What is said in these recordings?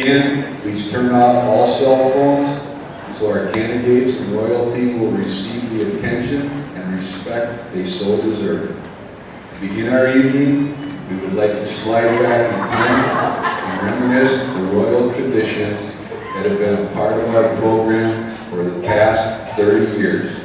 Again, please turn off all cell phones so our candidates and royalty will receive the attention and respect they so deserve. To begin our evening, we would like to slide back in time and reminisce the royal traditions that have been a part of our program for the past 30 years.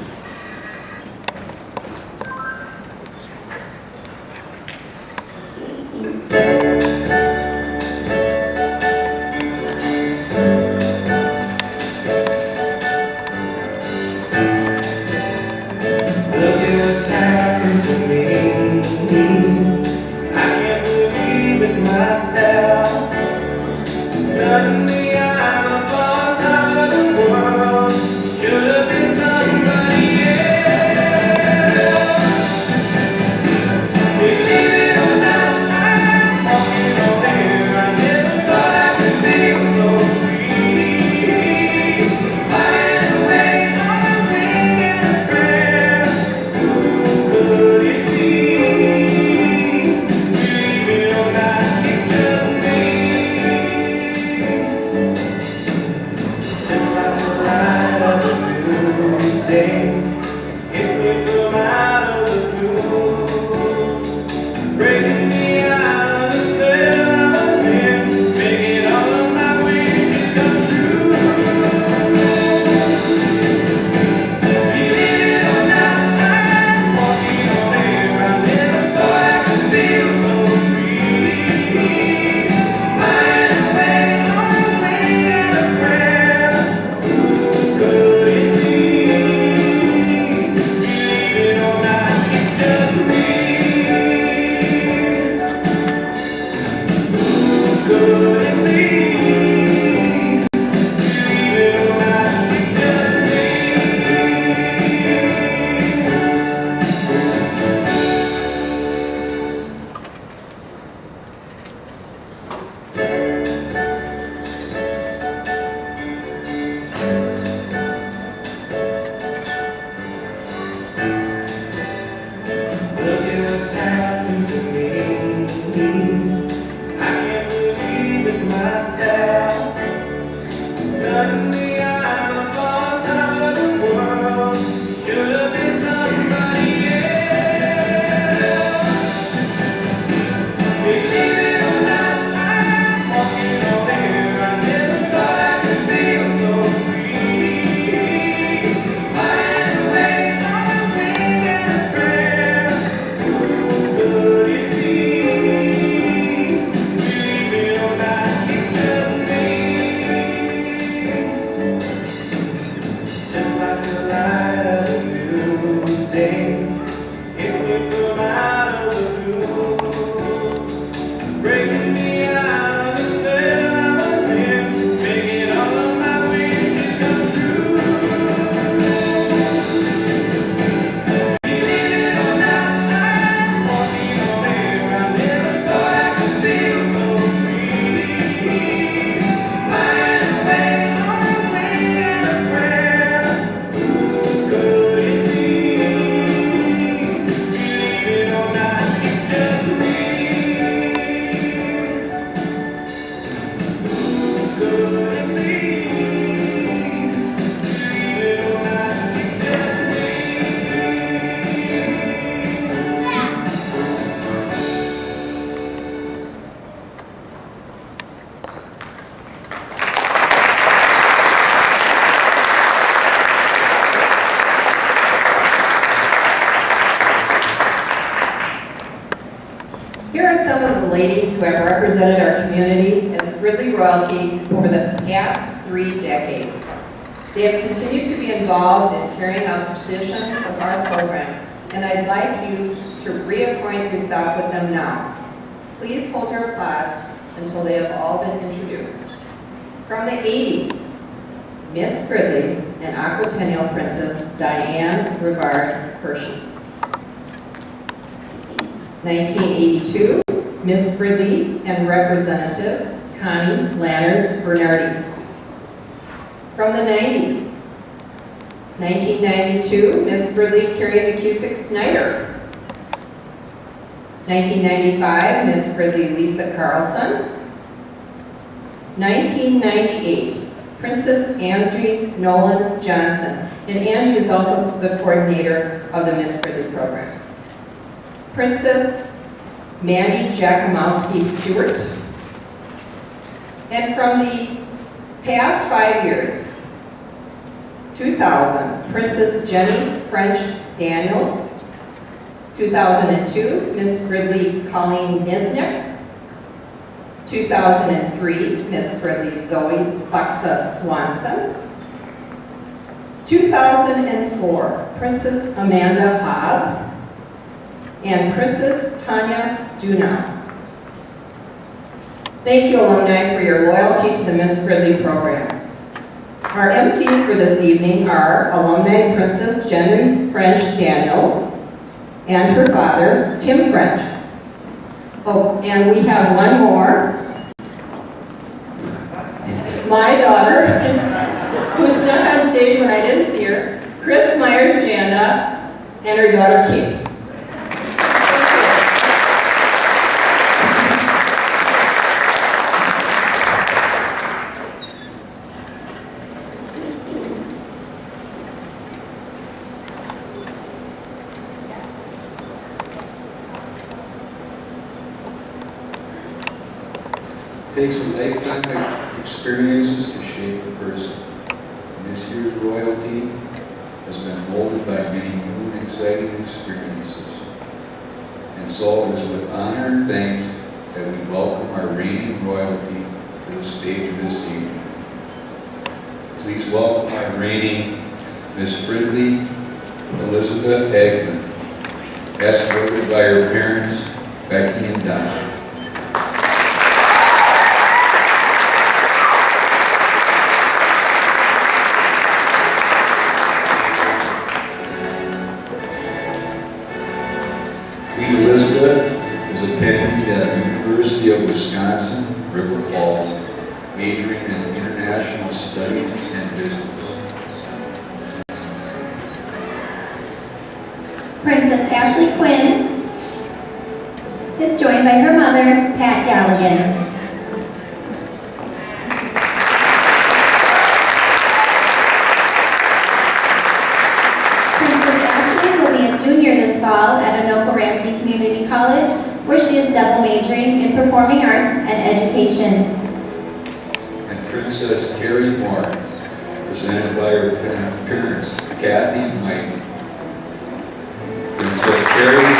Here are some of the ladies who have represented our community as Fridley royalty over the past 3 decades. They have continued to be involved in carrying out the traditions of our program, and I'd like you to reacquaint yourself with them now. Please hold your applause until they have all been introduced. From the 80s, Miss Fridley and Aquatennial Princess Diane Rivard Hershey. 1982, Miss Fridley and Representative Connie Lanners Bernardi. From the 90s, 1992, Miss Fridley Carrie McCusick Snyder. 1995, Miss Fridley Lisa Carlson. 1998, Princess Angie Nolan Johnson. And Angie is also the coordinator of the Miss Fridley program. Princess Mandy Jakimowski Stewart. And from the past 5 years, 2000, Princess Jenny French Daniels. 2002, Miss Fridley Colleen Nisnick. 2003, Miss Fridley Zoe Buxa Swanson. 2004, Princess Amanda Hobbs. And Princess Tanya Duna. Thank you, alumni, for your loyalty to the Miss Fridley program. Our MCs for this evening are alumni Princess Jenny French Daniels and her father, Tim French. Oh, and we have one more. My daughter, who snuck on stage when I didn't see her, Chris Myers Janda, and her daughter, Kate. It takes a lifetime of experiences to shape a person. And this year's royalty has been molded by many new and exciting experiences. And so it is with honor and thanks that we welcome our reigning royalty to the stage this evening. Please welcome our reigning Miss Fridley Elizabeth Eggman, escorted by her parents, Becky and Donna. Elizabeth was attending the University of Wisconsin, River Falls, majoring in international studies and business. Princess Ashley Quinn is joined by her mother, Pat Galligan. Junior this fall at Anoka-Ramsey Community College, where she is double majoring in performing arts and education. And Princess Carrie Moore, presented by her parents, Kathy and Mike. Princess Carrie.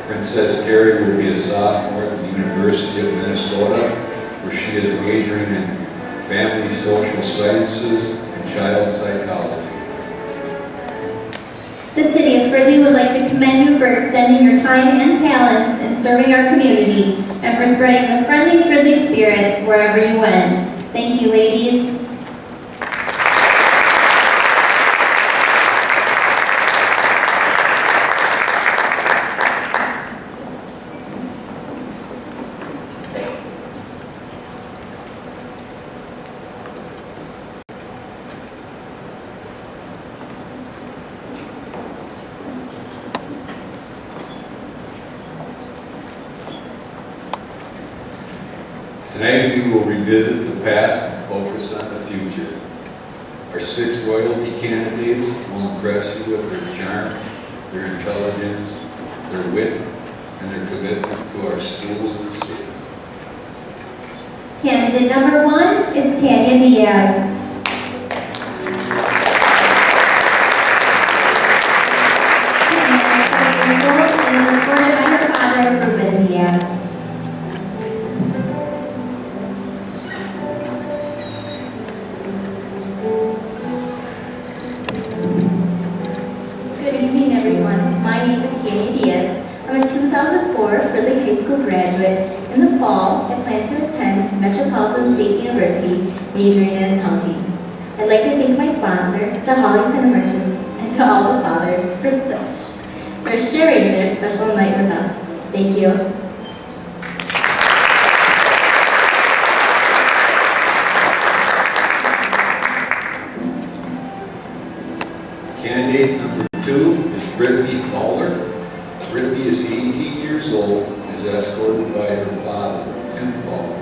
Princess Carrie will be a sophomore at the University of Minnesota, where she is majoring in family social sciences and child psychology. The City of Fridley would like to commend you for extending your time and talents in serving our community and for spreading the friendly Fridley spirit wherever you went. Thank you, ladies. Tonight we will revisit the past and focus on the future. Our 6 royalty candidates will impress you with their charm, their intelligence, their wit, and their commitment to our schools and city. Candidate number 1 is Tanya Diaz. Tanya is 20 years old and is escorted by her father, Ruben Diaz. My name is Tanya Diaz. I'm a 2004 Fridley High School graduate. In the fall, I plan to attend Metropolitan State University, majoring in accounting. I'd like to thank my sponsor, the Hollies and Merchants, and to all the fathers for sharing their special night with us. Thank you. Candidate number 2 is Brittany Fowler. Brittany is 18 years years old and is escorted by her father, Tim Fall.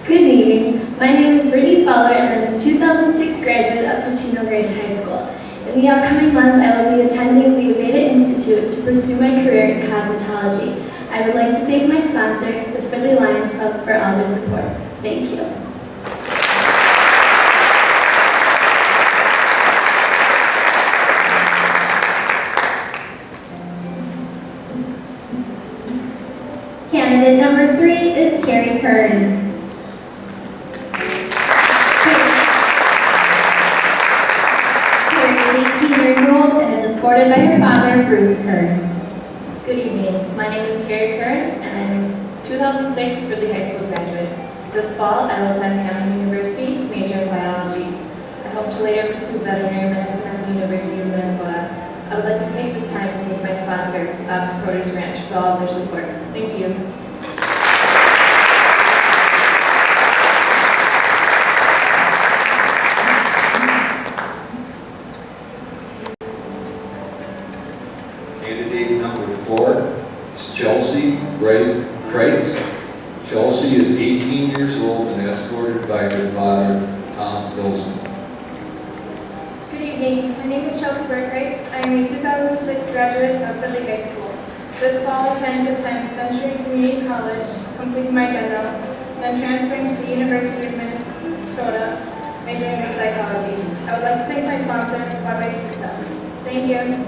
Good evening. My name is Brittany Fowler and I'm a 2006 graduate of Totino Grace High School. In the upcoming months, I will be attending the Aveda Institute to pursue my career in cosmetology. I would like to thank my sponsor, the Fridley Lions Club, for all their support. Thank you. Candidate number 3 is Carrie Kern. Carrie is 18 years old and is escorted by her father, Bruce Kern. Good evening. My name is Carrie Kern, and I'm a 2006 Fridley High School graduate. This fall, I will attend Hamline University to major in biology. I hope to later pursue veterinary medicine at the University of Minnesota. I would like to take this time to thank my sponsor, Bob's Produce Ranch, for all of their support. Thank you. Candidate number 4 is Chelsea Bright Kreitz. Chelsea is 18 years old and escorted by her father, Tom Filson. Good evening. My name is Chelsea Burkreitz. I am a 2006 graduate of Fridley High School. This fall, I plan to attend Century Community College, completing my generals, and then transferring to the University of Minnesota, majoring in psychology. I would like to thank my sponsor, Bobby Pizza. Thank you.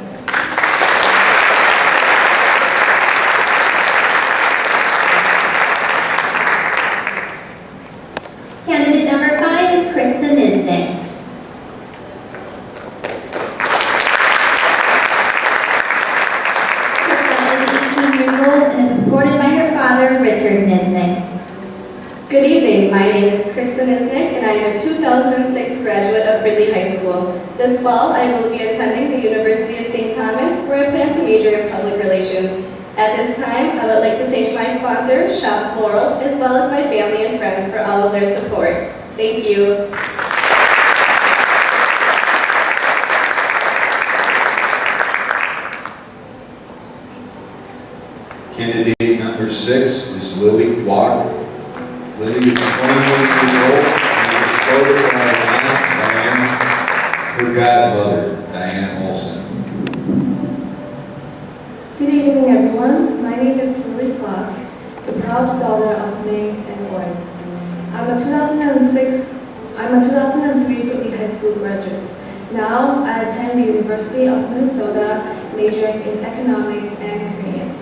Candidate number 5 is Krista Nisnik. Krista is 18 years old and is escorted by her father, Richard Nisnik. Good evening. My name is Kristen Nisnik and I am a 2006 graduate of Fridley High School. This fall, I will be attending the University of St. Thomas, where I plan to major in public relations. At this time, I would like to thank my sponsor, Shop Floral, as well as my family and friends for all of their support. Thank you. Candidate number 6 is Lily Walker. Lily is 21 years old and is escorted by her godmother, Diane Olson. Good evening, everyone. My name is Lily Clark, the proud daughter of May and Oren. I'm a 2003 Fridley High School graduate. Now, I attend the University of Minnesota, majoring in economics and Korean.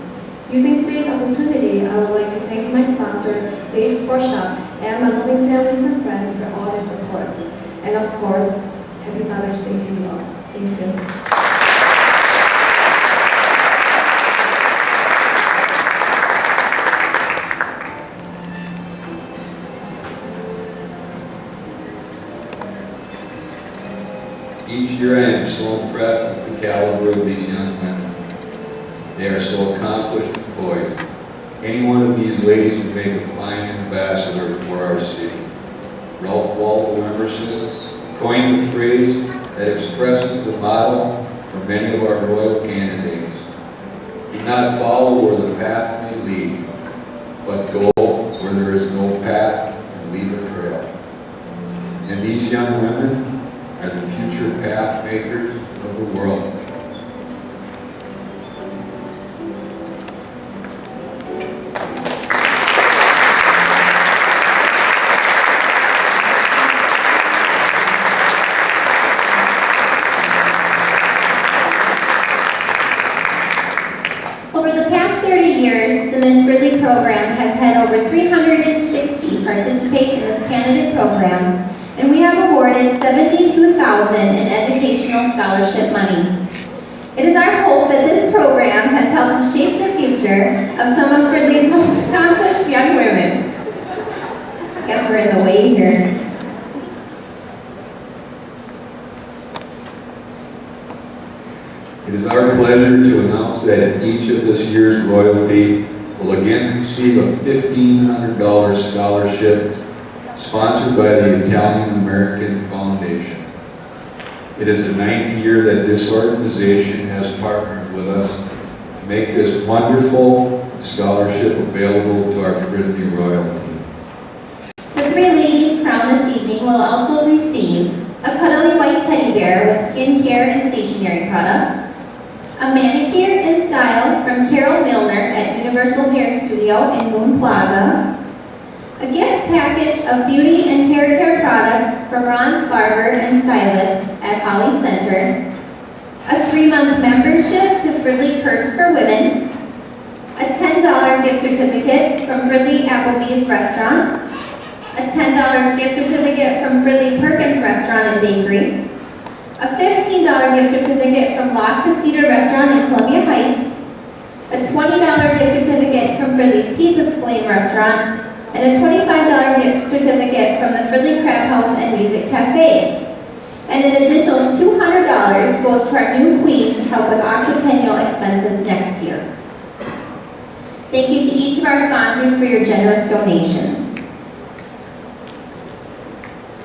Using today's opportunity, I would like to thank my sponsor, Dave's Sports Shop, and my loving families and friends for all their support. And of course, Happy Father's Day to you all. Thank you. Each year I am so impressed with the caliber of these young women. They are so accomplished and poised. Any one of these ladies would make a fine ambassador for our city. Ralph Waldo Emerson coined the phrase that expresses the motto for many of our royal candidates. Do not follow where the path may lead, but go where there is no path and leave a trail. And these young women are the future path makers of the world. Over the past 30 years, the Miss Fridley program has had over 360 participate in this candidate program, and we have awarded $72,000 in educational scholarship money. It is our hope that this program has helped to shape the future of some of Fridley's most accomplished young women. I guess we're in the way here. It is our pleasure to announce that each of this year's royalty will again receive a $1,500 scholarship sponsored by the Italian American Foundation. It is the 9th year that this organization has partnered with us to make this wonderful scholarship available to our Fridley royalty. The 3 ladies crowned this evening will also receive a cuddly white teddy bear with skincare and stationery products, a manicure in style from Carol Milner at Universal Hair Studio in Moon Plaza, a gift package of beauty and hair care products from Ron's Barber and Stylists at Holly Center, a 3-month membership to Fridley Curbs for Women, a $10 gift certificate from Fridley Applebee's Restaurant, a $10 gift certificate from Fridley Perkins Restaurant and Bakery, a $15 gift certificate from La Casita Restaurant in Columbia Heights, a $20 gift certificate from Fridley's Pizza Flame Restaurant, and a $25 gift certificate from the Fridley Crab House and Music Cafe. And an additional $200 goes to our new queen to help with aquatennial expenses next year. Thank you to each of our sponsors for your generous donations.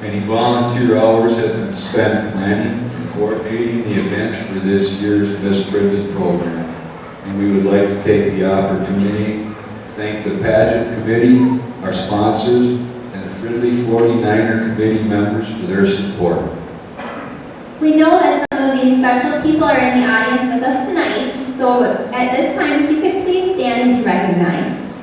Many volunteer hours have been spent planning and coordinating the events for this year's Miss Fridley program. And we would like to take the opportunity to thank the pageant committee, our sponsors, and the Fridley 49er committee members for their support. We know that some of these special people are in the audience with us tonight, so at this time, if you could please stand and be recognized.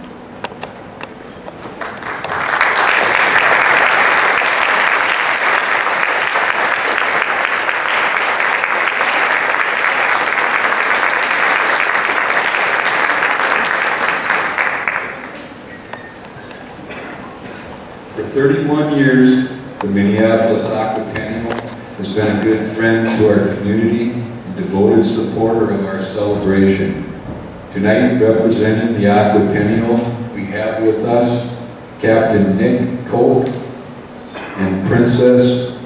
For 31 years, the Minneapolis Aquatennial has been a good friend to our community and devoted supporter of our celebration. Tonight, representing the Aquatennial, we have with us Captain Nick Koch and Princess.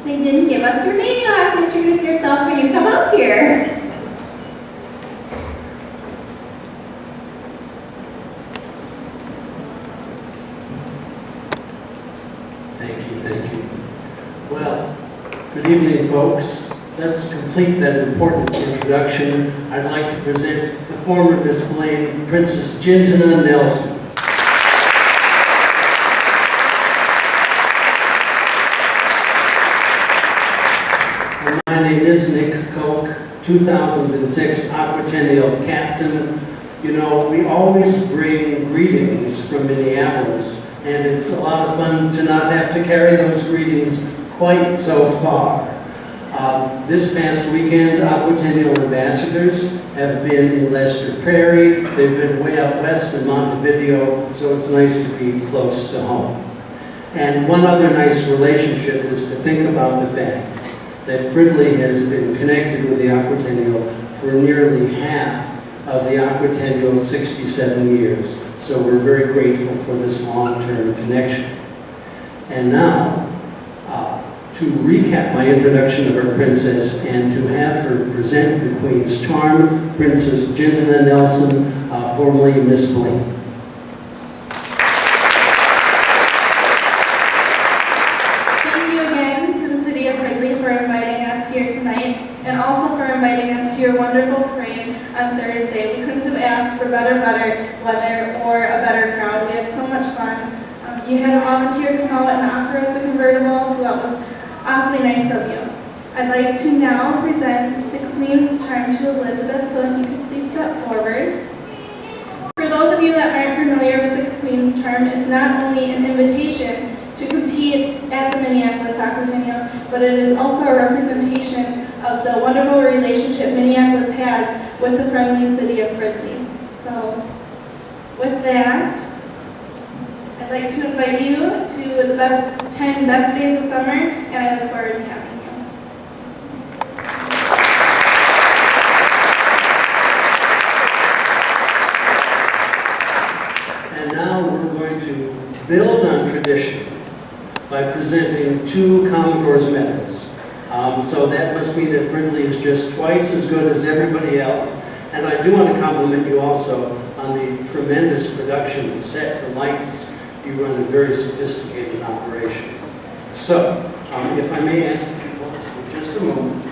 They didn't give us your name. You'll have to introduce yourself when you come up here. Thank you. Well, good evening, folks. Let's complete that important introduction. I'd like to present the former Miss Blaine, Princess Gintana Nelson. My name is Nick Koch, 2006 Aquatennial Captain. You know, we always bring greetings from Minneapolis, and it's a lot of fun to not have to carry those greetings quite so far. This past weekend, Aquatennial ambassadors have been in Lester Prairie. They've been way out west in Montevideo, so it's nice to be close to home. And one other nice relationship is to think about the fact that Fridley has been connected with the Aquatennial for nearly half of the Aquatennial's 67 years. So we're very grateful for this long-term connection. And now, to recap my introduction of our princess and to have her present the Queen's Charm, Princess Gintana Nelson, formerly Miss Blaine. Thank you again to the City of Fridley for inviting us here tonight, and also for inviting us to your wonderful parade on Thursday. We couldn't have asked for better weather or a better crowd. We had so much fun. You had a volunteer come out and offer us a convertible, so that was awfully nice of you. I'd like to now present the Queen's Charm to Elizabeth, so if you could please step forward. For those of you that aren't familiar with the Queen's Charm, it's not only an invitation to compete at the Minneapolis Aquatennial, but it is also a representation of the wonderful relationship Minneapolis has with the friendly city of Fridley. So, with that, I'd like to invite you to the 10 best days of summer, and I look forward to having you. And now we're going to build on tradition by presenting 2 Commodore's medals. So that must mean that Fridley is just twice as good as everybody else. And I do want to compliment you also on the tremendous production, the set, the lights. You run a very sophisticated operation. So, if I may ask you to hold for just a moment.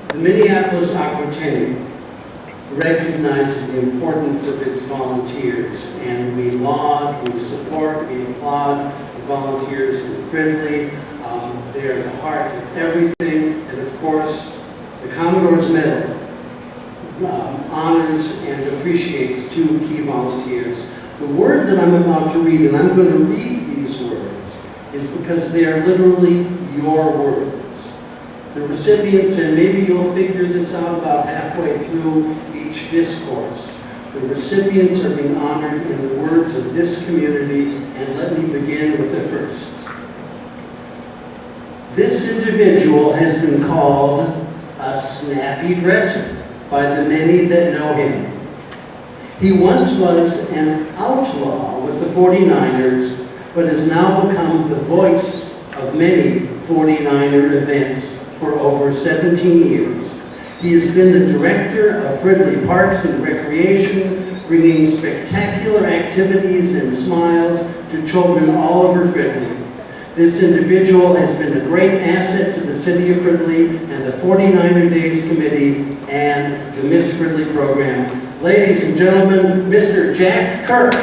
The Minneapolis Aquatennial recognizes the importance of its volunteers, and we laud, we support, we applaud the volunteers in Fridley. They're the heart of everything, and of course, the Commodore's Medal honors and appreciates two key volunteers. The words that I'm about to read, and I'm going to read these words, is because they are literally your words. The recipients, and maybe you'll figure this out about halfway through each discourse, the recipients are being honored in the words of this community, and let me begin with the first. This individual has been called a snappy dresser by the many that know him. He once was an outlaw with the 49ers, but has now become the voice of many 49er events for over 17 years. He has been the director of Fridley Parks and Recreation, bringing spectacular activities and smiles to children all over Fridley. This individual has been a great asset to the city of Fridley and the 49er Days Committee and the Miss Fridley program. Ladies and gentlemen, Mr. Jack Kirk.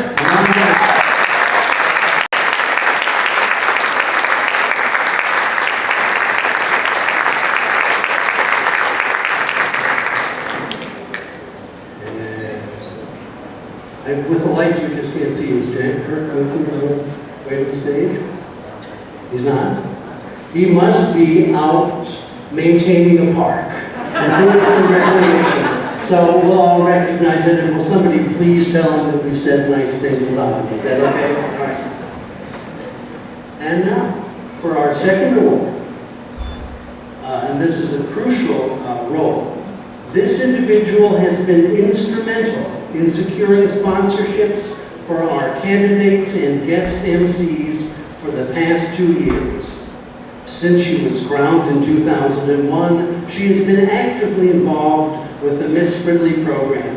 With the lights, we just can't see. Is Jack Kirk waiting to the stage? He's not. He must be out maintaining a park and doing some recreation. So we'll all recognize it, and will somebody please tell him that we said nice things about him? Is that okay? All right. And now, for our second award, and this is a crucial role, this individual has been instrumental in securing sponsorships for our candidates and guest MCs for the past 2 years. Since she was crowned in 2001, she has been actively involved with the Miss Fridley program.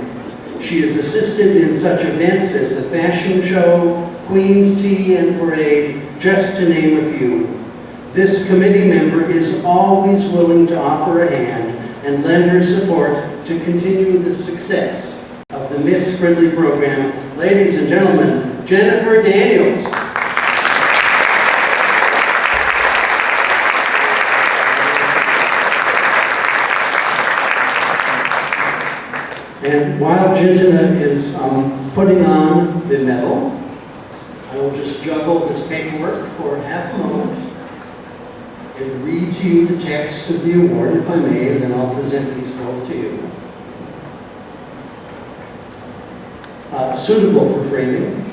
She has assisted in such events as the fashion show, Queen's Tea and Parade, just to name a few. This committee member is always willing to offer a hand and lend her support to continue the success of the Miss Fridley program. Ladies and gentlemen, Jennifer Daniels. And while Gentina is putting on the medal, I will just juggle this paperwork for half a moment and read to you the text of the award, if I may, and then I'll present these both to you. Suitable for framing,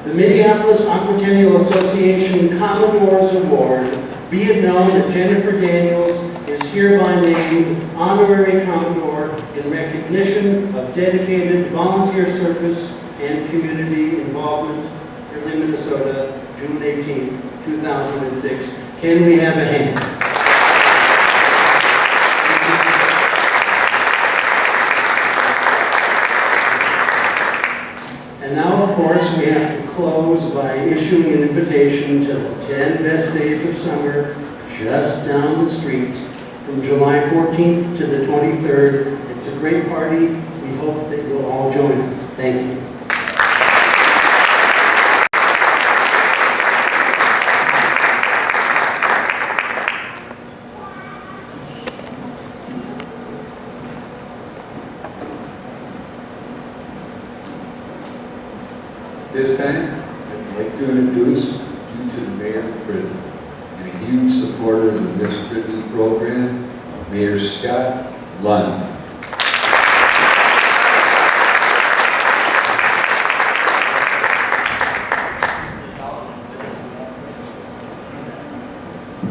the Minneapolis Aquatennial Association Commodore's Award. Be it known that Jennifer Daniels is hereby named Honorary Commodore in recognition of dedicated volunteer service and community involvement, Fridley, Minnesota, June 18th, 2006. Can we have a hand? And now, of course, we have to close by issuing an invitation to the 10 best days of summer just down the street from July 14th to the 23rd. It's a great party. We hope that you'll all join us. Thank you. This time, I'd like to introduce you to the Mayor of Fridley and a huge supporter of the Miss Fridley program, Mayor Scott Lund.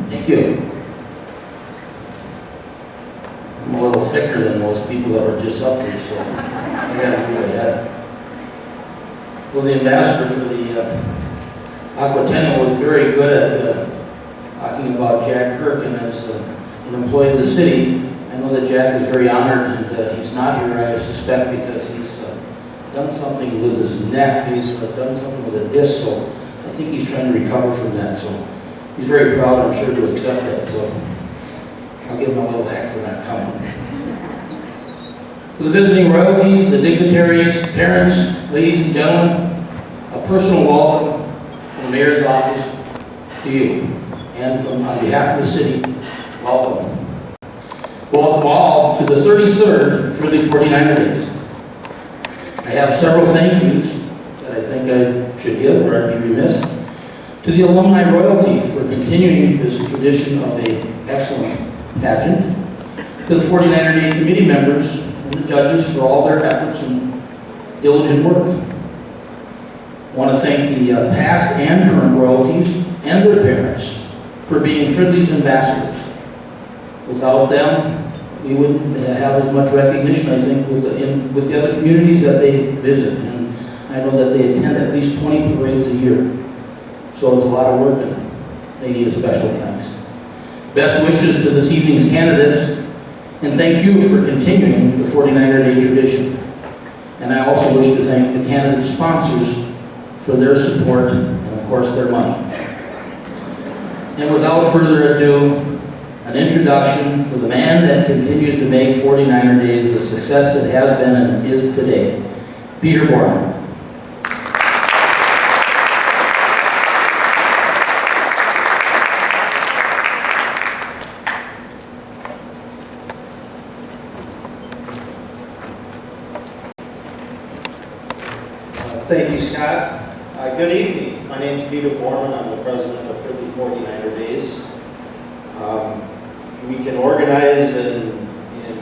Thank you. I'm a little thicker than most people that were just up here, so I gotta move ahead. Well, the ambassador for the Aquatennial was very good at talking about Jack Kirk and as an employee of the city. I know that Jack is very honored, and he's not here, I suspect, because he's done something with his neck. He's done something with a disc, so I think he's trying to recover from that. So he's very proud, I'm sure, to accept that. So I'll give him a little heck for not coming. To the visiting royalties, the dignitaries, parents, ladies and gentlemen, a personal welcome from the mayor's office to you. And on behalf of the city, welcome. Welcome all to the 33rd Fridley 49er Days. I have several thank yous that I think I should give, or I'd be remiss, to the alumni royalty for continuing this tradition of an excellent pageant, to the 49er Day committee members and the judges for all their efforts and diligent work. I want to thank the past and current royalties and their parents for being Fridley's ambassadors. Without them, we wouldn't have as much recognition, I think, with the other communities that they visit. And I know that they attend at least 20 parades a year. So it's a lot of work, and they need a special thanks. Best wishes to this evening's candidates, and thank you for continuing the 49er Day tradition. And I also wish to thank the candidate sponsors for their support and, of course, their money. And without further ado, an introduction for the man that continues to make 49er Days the success it has been and is today, Peter Borman. Thank you, Scott. Good evening. My name is Peter Borman. I'm the president of Fridley 49er Days. We can organize and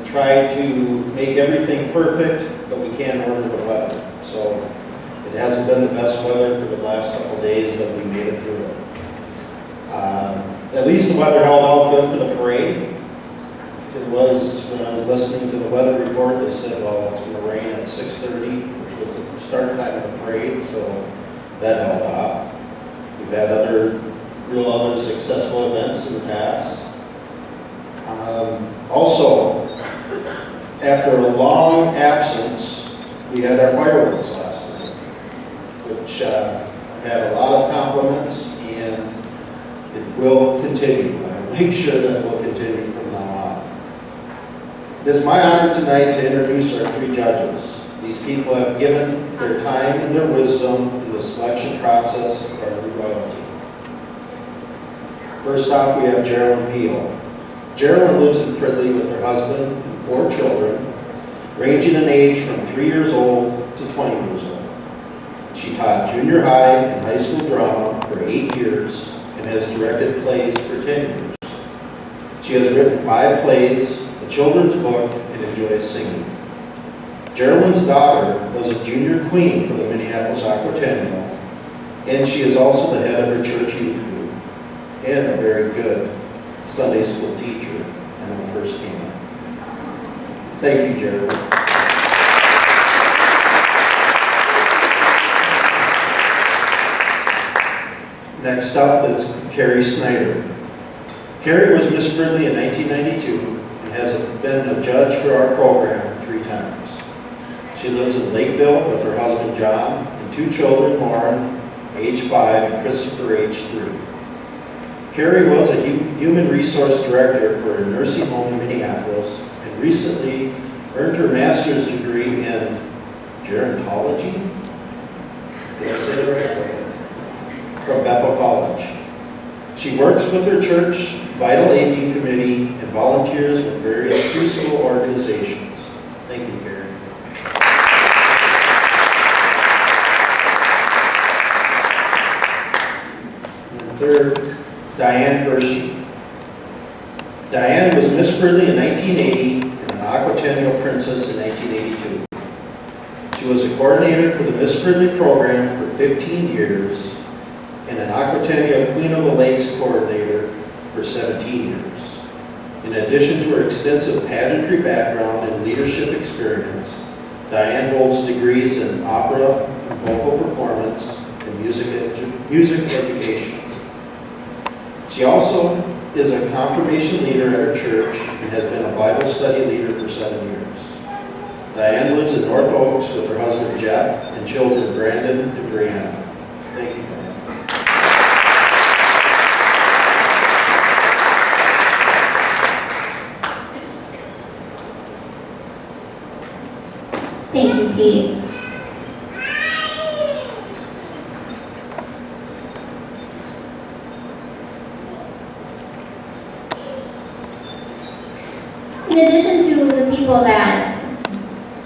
try to make everything perfect, but we can't order the weather. So it hasn't been the best weather for the last couple of days, but we made it through it. At least the weather held out good for the parade. It was, when I was listening to the weather report, they said, well, it's going to rain at 6:30, which was the start time of the parade, so that held off. We've had other successful events in the past. Also, after a long absence, we had our fireworks last night, which I've had a lot of compliments, and it will continue. I'll make sure that it will continue from now on. It is my honor tonight to introduce our three judges. These people have given their time and their wisdom in the selection process of our royalty. First off, we have Geraldine Peel. Geraldine lives in Fridley with her husband and 4 children, ranging in age from 3 years old to 20 years old. She taught junior high and high school drama for 8 years and has directed plays for 10 years. She has written 5 plays, a children's book, and enjoys singing. Geraldine's daughter was a junior queen for the Minneapolis Aquatennial, and she is also the head of her church youth group, and a very good Sunday school teacher and her first team. Thank you, Geraldine. Next up is Carrie Snyder. Carrie was Miss Fridley in 1992 and has been a judge for our program 3 times. She lives in Lakeville with her husband John and 2 children, Lauren, age 5, and Christopher, age 3. Carrie was a human resource director for a nursing home in Minneapolis and recently earned her master's degree in gerontology. Did I say that right? From Bethel College. She works with her church Vital Aging Committee and volunteers with various preschool organizations. Thank you, Carrie. And third, Diane Hershey. Diane was Miss Fridley in 1980 and an Aquatennial Princess in 1982. She was a coordinator for the Miss Fridley program for 15 years and an Aquatennial Queen of the Lakes coordinator for 17 years. In addition to her extensive pageantry background and leadership experience, Diane holds degrees in opera and vocal performance and music education. She also is a confirmation leader at her church and has been a Bible study leader for 7 years. Diane lives in North Oaks with her husband Jeff and children Brandon and Brianna. Thank you, Diane. Thank you, Pete. In addition to the people that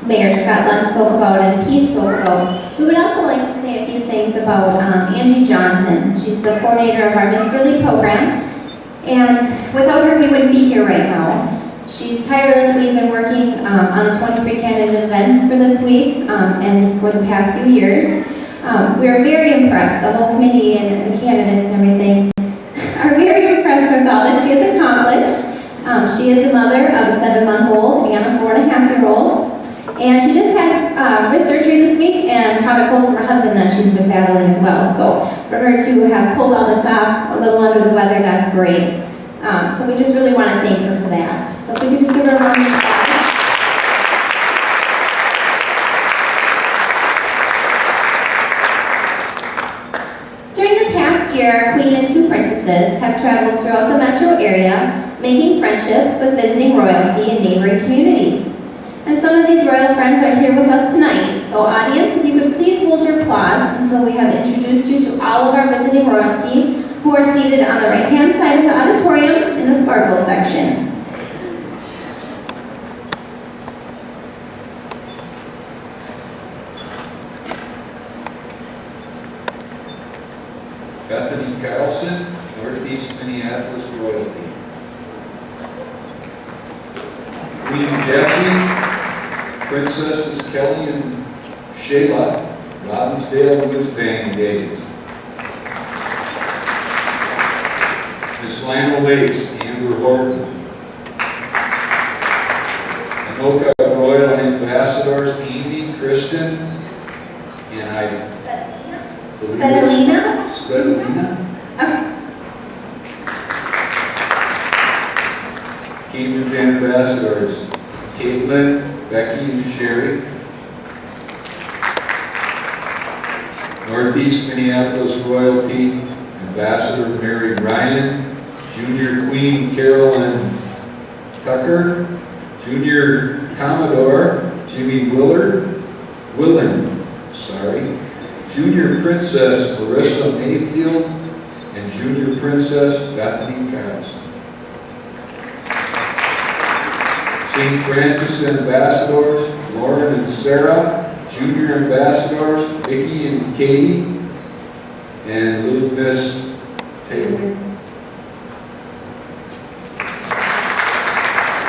Mayor Scott Lund spoke about and Pete spoke about, we would also like to say a few things about Angie Johnson. She's the coordinator of our Miss Fridley program, and without her we wouldn't be here right now. She's tirelessly been working on the 23 candidate events for this week and for the past few years. We are very impressed, the whole committee and the candidates and everything are very impressed with all that she has accomplished. She is the mother of a 7-month-old and a 4.5-year-old. And she just had wrist surgery this week and caught a cold from her husband that she's been battling as well. So for her to have pulled all this off a little under the weather, that's great. So we just really want to thank her for that. So if we could just give her a round of applause. During the past year, Queen and 2 princesses have traveled throughout the metro area, making friendships with visiting royalty in neighboring communities. And some of these royal friends are here with us tonight. So audience, if you could please hold your applause until we have introduced you to all of our visiting royalty who are seated on the right-hand side of the auditorium in the sparkle section. Bethany Carlson, Northeast Minneapolis royalty. Queen Jessie, Princesses Kelly and Shayla, Robbinsdale Whiz Bang Days. Miss Lana Lakes, Amber Horton. Anoka Royal Ambassadors, Amy, Kristen, and Svetlina? Svetlina. Okay. Cambridge Ambassadors, Caitlin, Becky, and Sherry. Northeast Minneapolis Royalty, Ambassador Mary Ryan, Junior Queen Carolyn Tucker, Junior Commodore Jimmy Willen, Junior Princess Marissa Mayfield, and Junior Princess Bethany Carlson. St. Francis Ambassadors, Lauren and Sarah, Junior Ambassadors, Vicki and Katie, and Little Miss Taylor.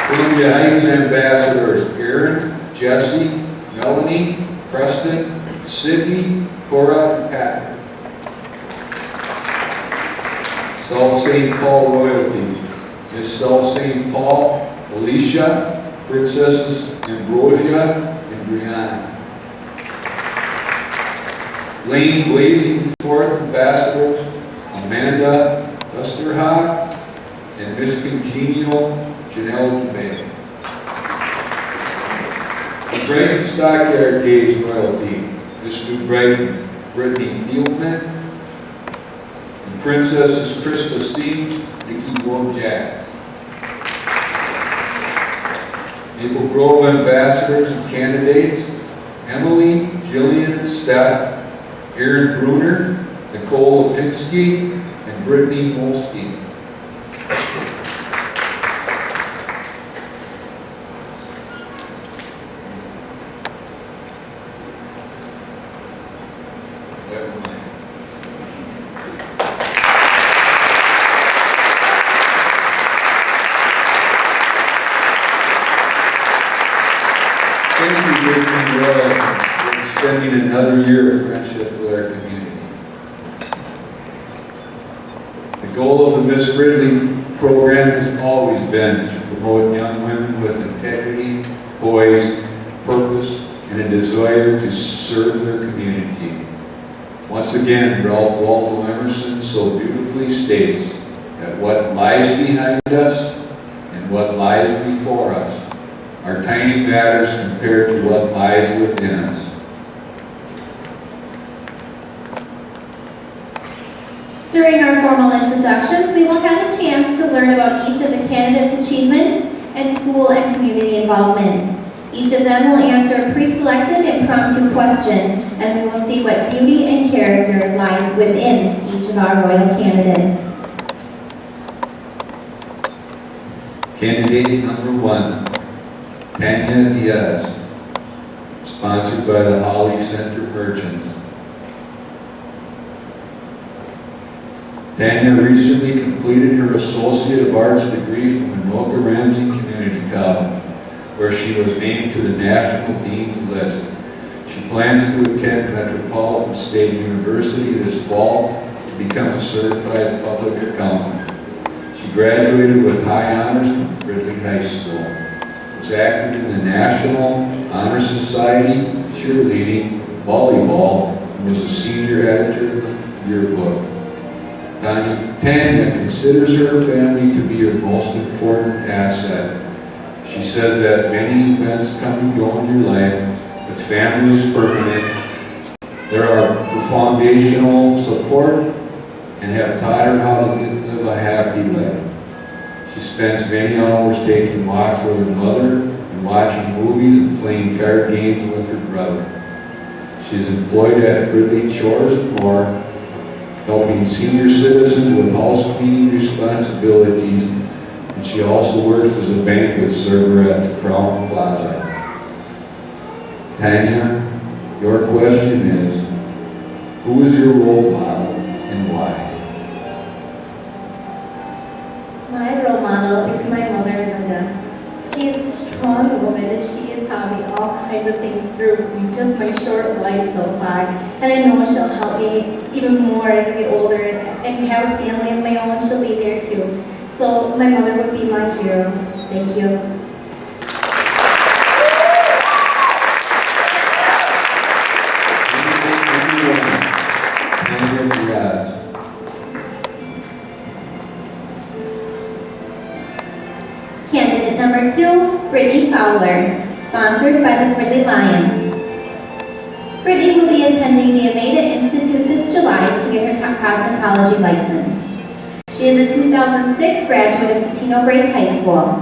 Columbia Heights Ambassadors, Aaron, Jesse, Melanie, Preston, Sydney, Cora, and Patrick. South St. Paul Royalty, Miss South St. Paul, Alicia, Princesses Ambrosia, and Brianna. Lane Blazing Forth Ambassadors, Amanda Westerhock, and Miss Congenial, Janelle May. The Brighton Stockyard Days Royalty, Miss New Brighton, Brittany Fieldman, and Princesses Krista Seams, Nikki Wojak. Maple Grove Ambassadors and Candidates, Emily, Jillian, Steph, Aaron Bruner, Nicole Lipinski, and Brittany Molsky. Thank you, Brittany Roy, for spending another year of friendship with our community. The goal of the Miss Fridley program has always been to promote young women with integrity, poise, purpose, and a desire to serve their community. Once again, Ralph Waldo Emerson so beautifully states, that what lies behind us and what lies before us are tiny matters compared to what lies within us. During our formal introductions, we will have a chance to learn about each of the candidates' achievements and school and community involvement. Each of them will answer a pre-selected impromptu question, and we will see what beauty and character lies within each of our royal candidates. Candidate number 1, Tanya Diaz, sponsored by the Holly Center Merchants. Tanya recently completed her Associate of Arts degree from Anoka Ramsey Community College, where she was named to the National Dean's List. She plans to attend Metropolitan State University this fall to become a certified public accountant. She graduated with high honors from Fridley High School, was active in the National Honor Society, cheerleading, volleyball, and was a senior editor of the yearbook. Tanya considers her family to be her most important asset. She says that many events come and go in your life, but family is permanent. There are foundational support and have taught her how to live a happy life. She spends many hours taking walks with her mother and watching movies and playing card games with her brother. She's employed at Fridley Chores and more, helping senior citizens with house cleaning responsibilities, and she also works as a banquet server at the Crown Plaza. Tanya, your question is, who is your role model and why? My role model is my mother, Linda. She is a strong woman, and she has taught me all kinds of things through just my short life so far. And I know she'll help me even more as I get older and have a family of my own. She'll be there too. So my mother would be my hero. Thank you. Candidate number 2, Brittany Fowler, sponsored by the Fridley Lions. Brittany will be attending the Aveda Institute this July to get her cosmetology license. She is a 2006 graduate of Totino Grace High School.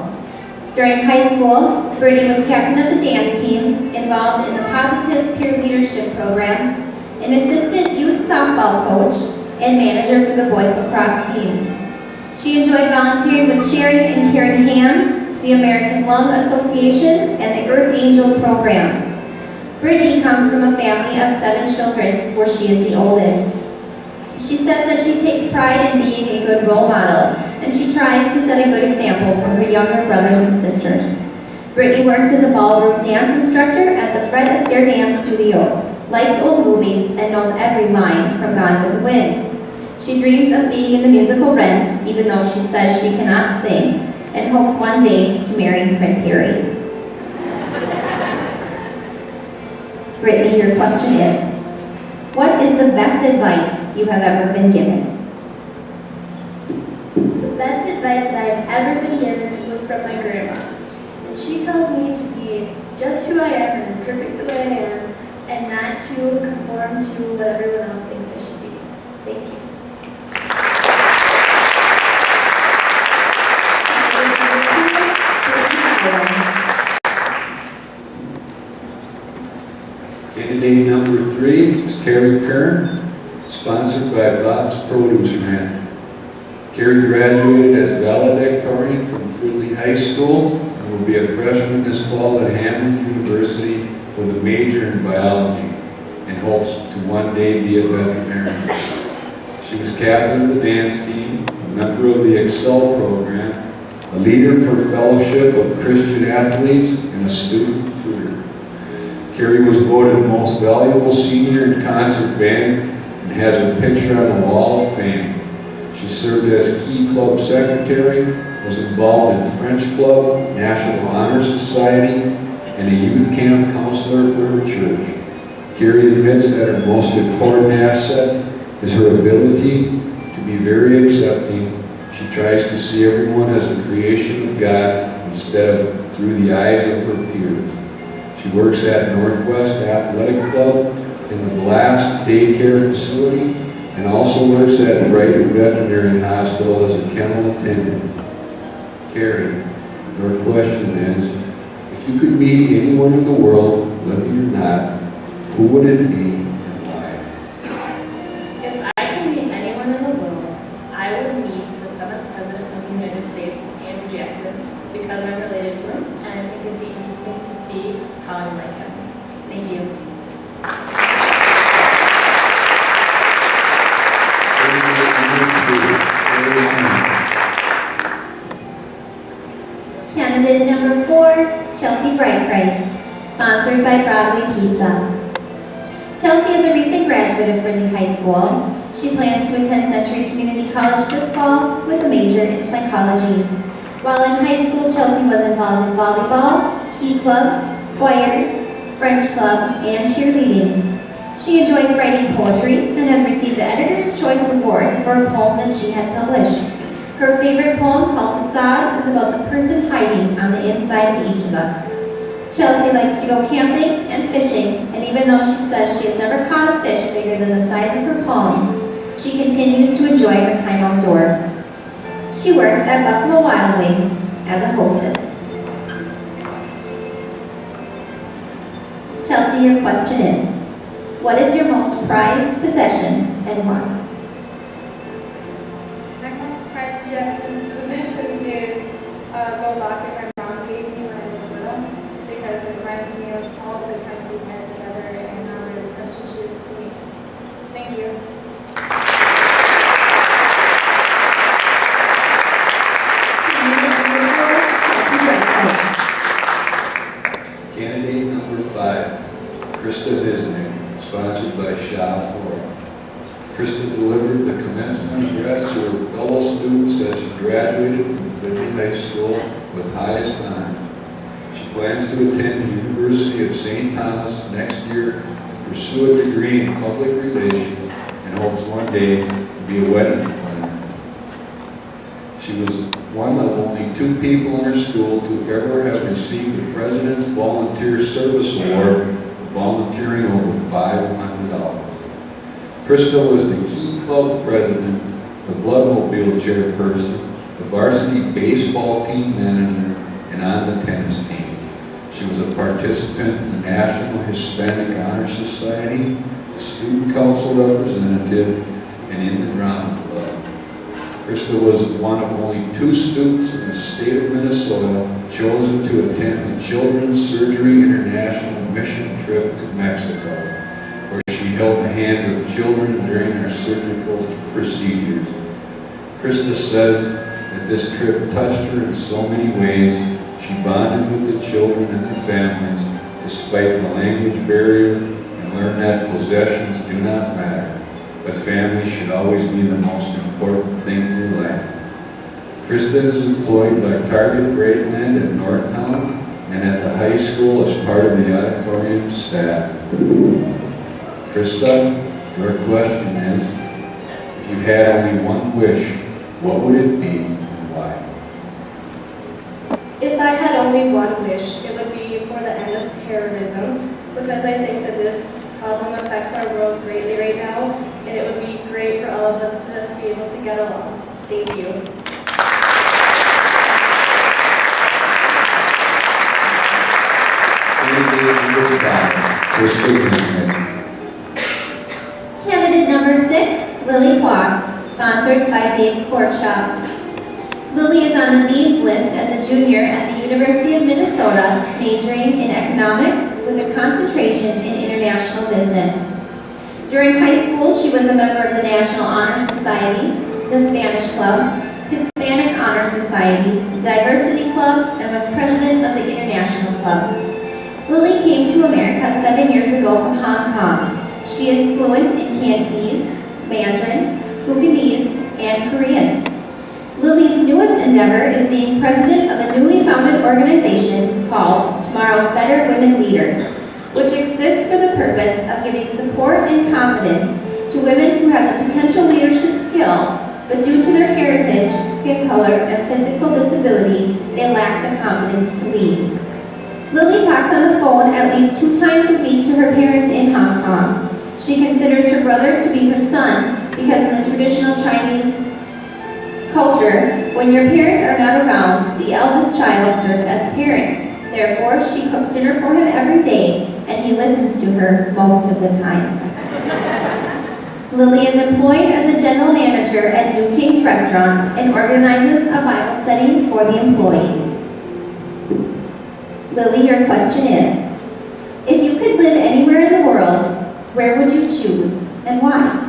During high school, Brittany was captain of the dance team, involved in the Positive Peer Leadership Program, an assistant youth softball coach, and manager for the boys lacrosse team. She enjoyed volunteering with Sharing and Caring Hands, the American Lung Association, and the Earth Angel Program. Brittany comes from a family of 7 children, where she is the oldest. She says that she takes pride in being a good role model, and she tries to set a good example for her younger brothers and sisters. Brittany works as a ballroom dance instructor at the Fred Astaire Dance Studios, likes old movies, and knows every line from Gone with the Wind. She dreams of being in the musical Rent, even though she says she cannot sing, and hopes one day to marry Prince Harry. Brittany, your question is, what is the best advice you have ever been given? The best advice that I have ever been given was from my grandma. And she tells me to be just who I am and perfect the way I am, and not to conform to what everyone else thinks I should be doing. Thank you. Candidate number 3 is Carrie Kern, sponsored by Bob's Produce Ranch. Carrie graduated as valedictorian from Fridley High School and will be a freshman this fall at Hamlin University with a major in biology and hopes to one day be a veterinarian. She was captain of the dance team, a member of the Excel program, a leader for Fellowship of Christian Athletes, and a student tutor. Carrie was voted most valuable senior in concert band and has her picture on the Wall of Fame. She served as key club secretary, was involved in French Club, National Honor Society, and a youth camp counselor for her church. Carrie admits that her most important asset is her ability to be very accepting. She tries to see everyone as a creation of God instead of through the eyes of her peers. She works at Northwest Athletic Club in the Blast Daycare Facility and also works at Brighton Veterinary Hospital as a kennel attendant. Carrie, your question is, if you could meet anyone in the world, living or not, who would it be and why? If I could meet anyone in the world, I would meet the 7th President of the United States, Andrew Jackson, because I'm related to him, and I think it'd be interesting to see how I'm like him. Thank you. Candidate number 4, Chelsea Bright-Price, sponsored by Broadway Pizza. Chelsea is a recent graduate of Fridley High School. She plans to attend Century Community College this fall with a major in psychology. While in high school, Chelsea was involved in volleyball, Key Club, choir, French club, and cheerleading. She enjoys writing poetry and has received the Editor's Choice Award for a poem that she had published. Her favorite poem, called Facade, is about the person hiding on the inside of each of us. Chelsea likes to go camping and fishing, and even though she says she has never caught a fish bigger than the size of her palm, she continues to enjoy her time outdoors. She works at Buffalo Wild Wings as a hostess. Chelsea, your question is, what is your most prized possession and why? My most prized possession is a gold locket my mom gave me when I was little, because it reminds me of all of the times we've been together and how really special she is to me. Thank you. Candidate number 5, Krista Visnick, sponsored by Shaw Ford. Krista delivered the commencement address to her fellow students as she graduated from Fridley High School with highest honors. She plans to attend the University of St. Thomas next year to pursue a degree in public relations and hopes one day to be a wedding planner. She was one of only 2 people in her school to ever have received the President's Volunteer Service Award for volunteering over $500. Krista was the Key Club president, the Bloodmobile chairperson, the varsity baseball team manager, and on the tennis team. She was a participant in the National Hispanic Honor Society, the Student Council representative, and in the Drama Club. Krista was one of only 2 students in the state of Minnesota chosen to attend the Children's Surgery International mission trip to Mexico, where she held the hands of children during their surgical procedures. Krista says that this trip touched her in so many ways. She bonded with the children and their families despite the language barrier and learned that possessions do not matter, but family should always be the most important thing in your life. Krista is employed by Target Gradeland at Northtown and at the high school as part of the auditorium staff. Krista, your question is, if you had only one wish, what would it be and why? If I had only one wish, it would be for the end of terrorism, because I think that this problem affects our world greatly right now, and it would be great for all of us to just be able to get along. Thank you. Candidate number 6, Lily Kwok, sponsored by Dave's Sport Shop. Lily is on the Dean's List as a junior at the University of Minnesota, majoring in economics with a concentration in international business. During high school, she was a member of the National Honor Society, the Spanish Club, Hispanic Honor Society, Diversity Club, and was president of the International Club. Lily came to America 7 years ago from Hong Kong. She is fluent in Cantonese, Mandarin, Phucanese, and Korean. Lily's newest endeavor is being president of a newly founded organization called Tomorrow's Better Women Leaders, which exists for the purpose of giving support and confidence to women who have the potential leadership skill but due to their heritage, skin color, and physical disability, they lack the confidence to lead. Lily talks on the phone at least 2 times a week to her parents in Hong Kong. She considers her brother to be her son because in the traditional Chinese culture, when your parents are not around, the eldest child serves as parent. Therefore, she cooks dinner for him every day, and he listens to her most of the time. Lily is employed as a general manager at New King's Restaurant and organizes a Bible study for the employees. Lily, your question is, if you could live anywhere in the world, where would you choose and why?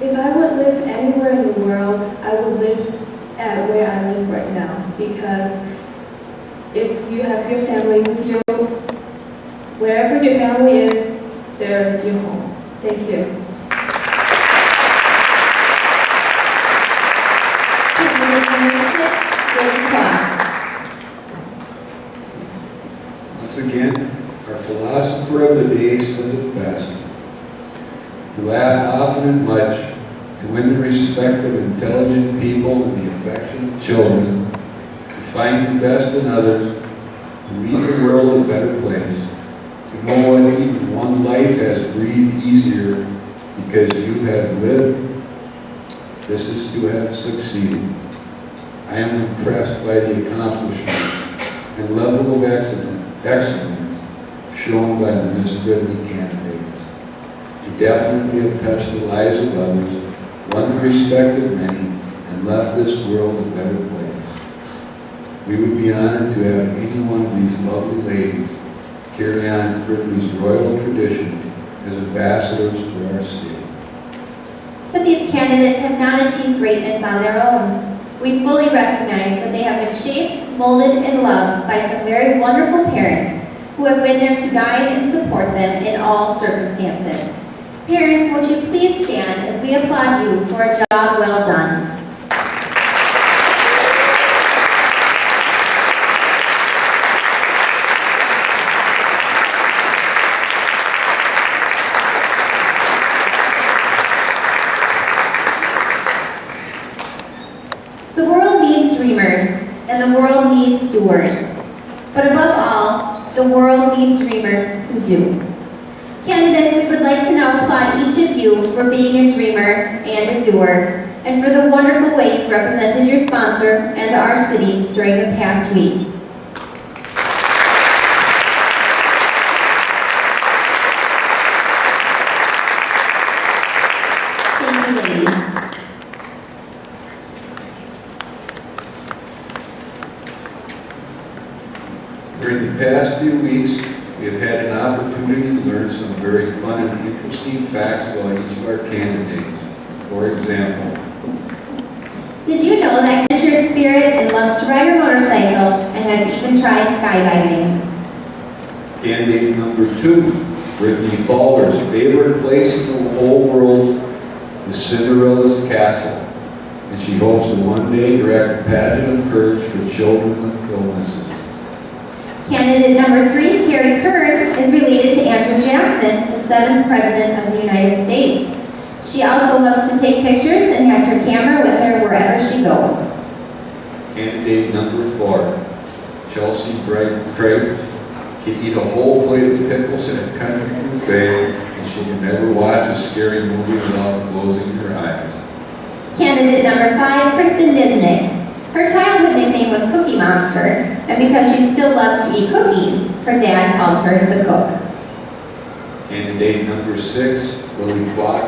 If I would live anywhere in the world, I would live at where I live right now, because if you have your family with you, wherever your family is, there is your home. Thank you. Candidate number 6, David Clark. Once again, our philosopher of the day says it best: to laugh often and much, to win the respect of intelligent people and the affection of children, to find the best in others, to leave the world a better place, to know what even one life has breathed easier because you have lived. This is to have succeeded. I am impressed by the accomplishments and level of excellence shown by the Miss Fridley candidates. You definitely have touched the lives of others, won the respect of many, and left this world a better place. We would be honored to have any one of these lovely ladies carry on Fridley's royal traditions as ambassadors for our city. But these candidates have not achieved greatness on their own. We fully recognize that they have been shaped, molded, and loved by some very wonderful parents who have been there to guide and support them in all circumstances. Parents, won't you please stand as we applaud you for a job well done. The world needs dreamers, and the world needs doers. But above all, the world needs dreamers who do. Candidates, we would like to now applaud each of you for being a dreamer and a doer, and for the wonderful way you've represented your sponsor and our city during the past week. Thank you, ladies. During the past few weeks, we have had an opportunity to learn some very fun and interesting facts about each of our candidates. For example, Did you know that Kish is a spirit and loves to ride her motorcycle and has even tried skydiving? candidate number 2, Brittany Fowler's favorite place in the whole world is Cinderella's Castle, and she hopes to one day direct a pageant of courage for children with illnesses. Candidate number 3, Carrie Kern, is related to Andrew Jackson, the 7th President of the United States. She also loves to take pictures and has her camera with her wherever she goes. Candidate number 4, Chelsea Craig, can eat a whole plate of pickles in a country buffet, and she can never watch a scary movie without closing her eyes. Candidate number 5, Kristen Disnick. Her childhood nickname was Cookie Monster, and because she still loves to eat cookies, her dad calls her the cook. Candidate number 6, Lily Block.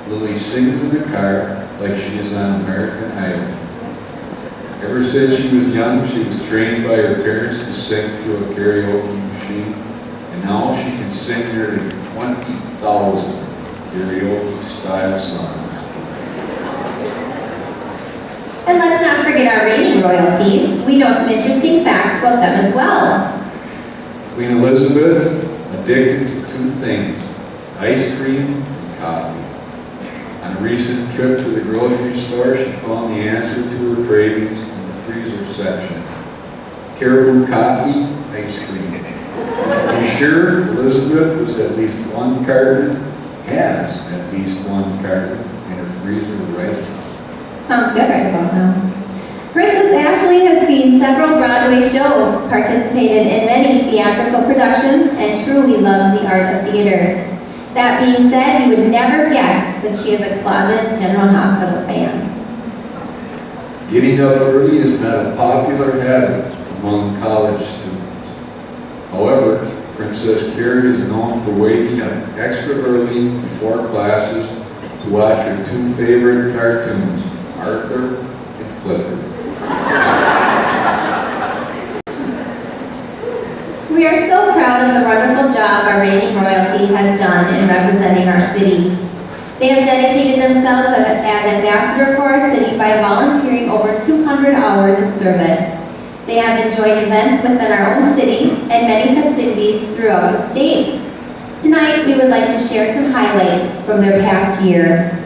Lily sings in the car like she is on American Idol. Ever since she was young, she was trained by her parents to sing through a karaoke machine, and now she can sing nearly 20,000 karaoke-style songs. And let's not forget our reigning royalty. We know some interesting facts about them as well. Queen Elizabeth, addicted to 2 things, ice cream and coffee. On a recent trip to the grocery store, she found the answer to her cravings in the freezer section. Caribou coffee, ice cream. Are you sure Elizabeth was at least 1 carton, has at least 1 carton in her reason to write it. Sounds good right about now. Princess Ashley has seen several Broadway shows, participated in many theatrical productions, and truly loves the art of theater. That being said, you would never guess that she is a closet General Hospital fan. Getting up early is not a popular habit among college students. However, Princess Carrie is known for waking up extra early before classes to watch her two favorite cartoons, Arthur and Clifford. We are so proud of the wonderful job our reigning royalty has done in representing our city. They have dedicated themselves as ambassador for our city by volunteering over 200 hours of service. They have enjoyed events within our own city and many festivities throughout the state. Tonight, we would like to share some highlights from their past year.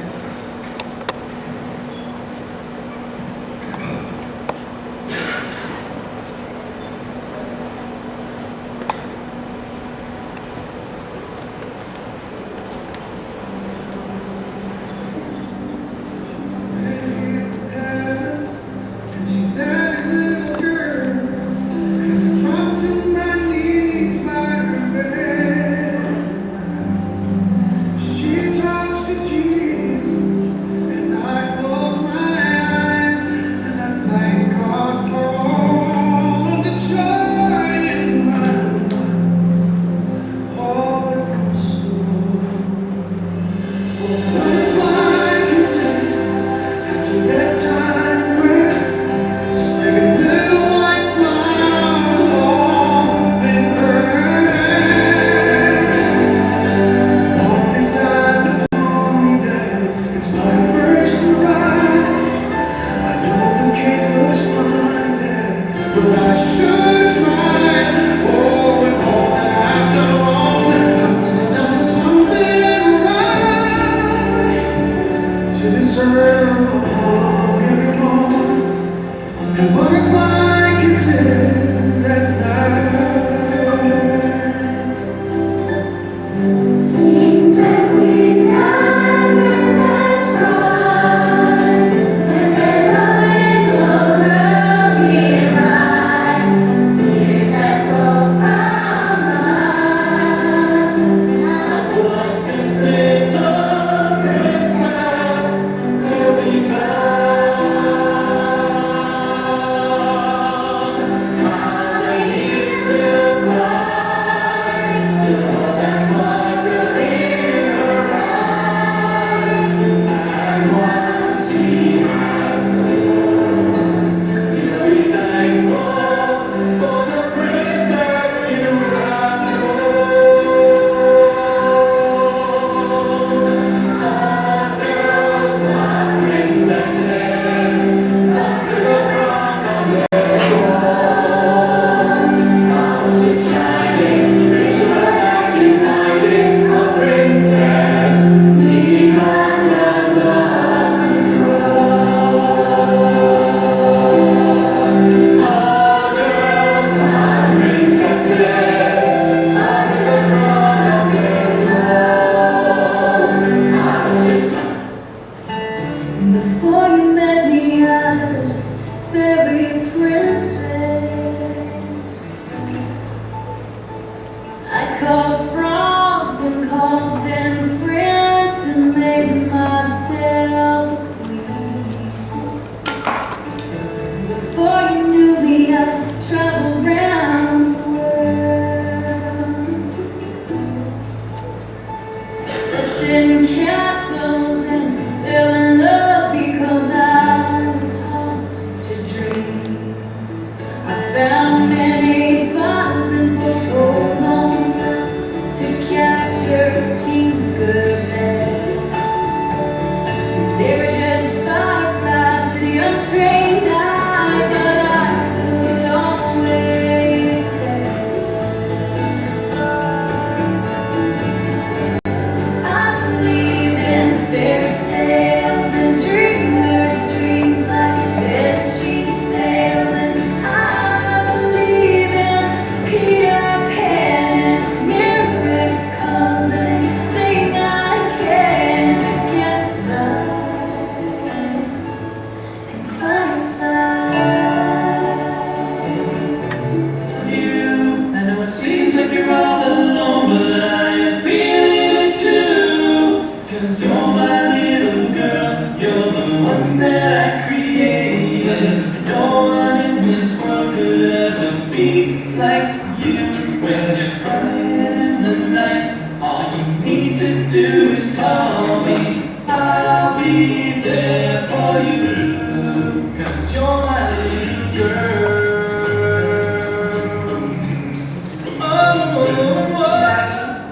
I'll be there for you, 'cause you're my little girl.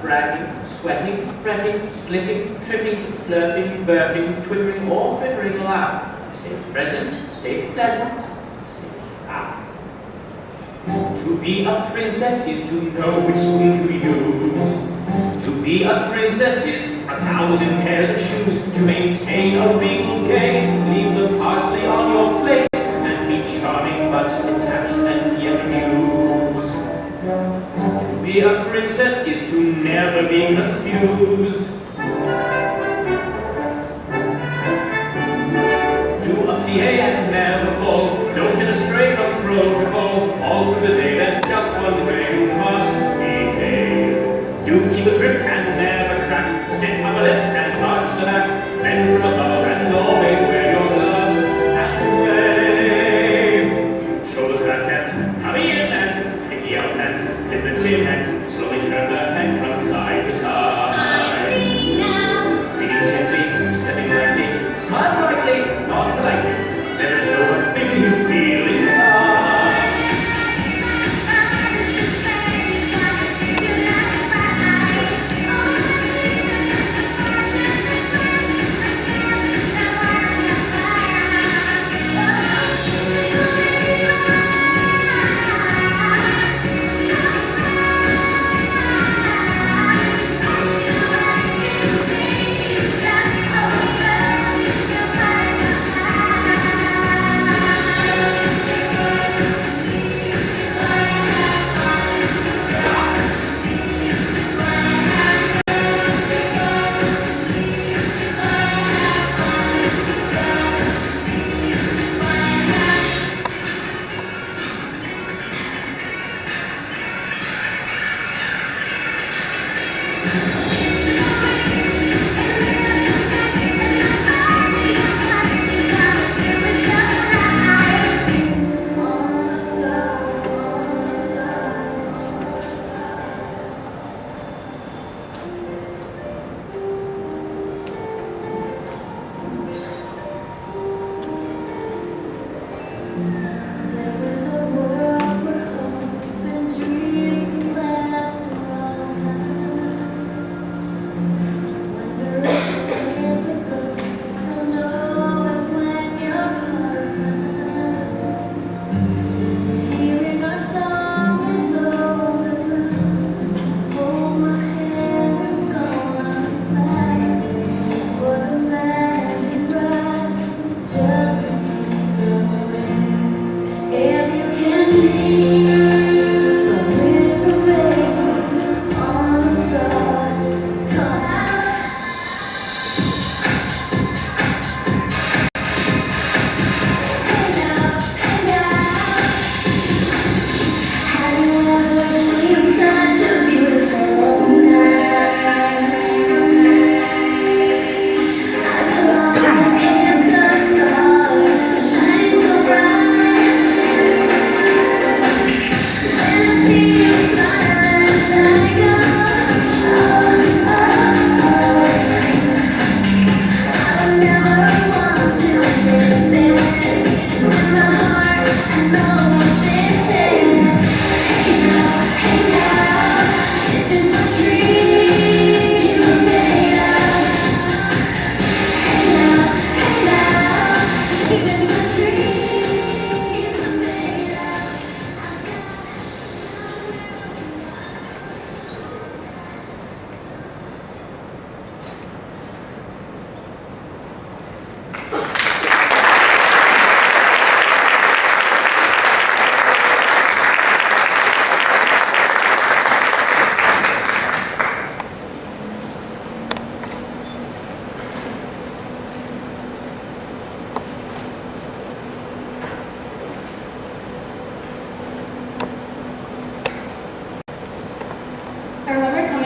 Bragging, sweating, fretting, slipping, tripping, slurping, burping, twittering, or frittering aloud. Stay present, stay pleasant, stay proud. To be a princess is to know which spoon to use. To be a princess is 1,000 pairs of shoes. To maintain a regal gait, leave the parsley on your plate, and be charming but detached and yet amused. To be a princess is to never be confused. Do a plie and never fall. Don't get astray from protocol. All through the day there's just one way you must behave. Do keep a grip and never crack. Stick upper lip and arch the back. Bend from above and always wear your gloves and wave. Shoulders back and tummy in and picky out and lift the chin and slowly turn the head from side to side. I see now. Breathing gently, stepping lightly, smile brightly, not politely. Then show a thing you feel inside.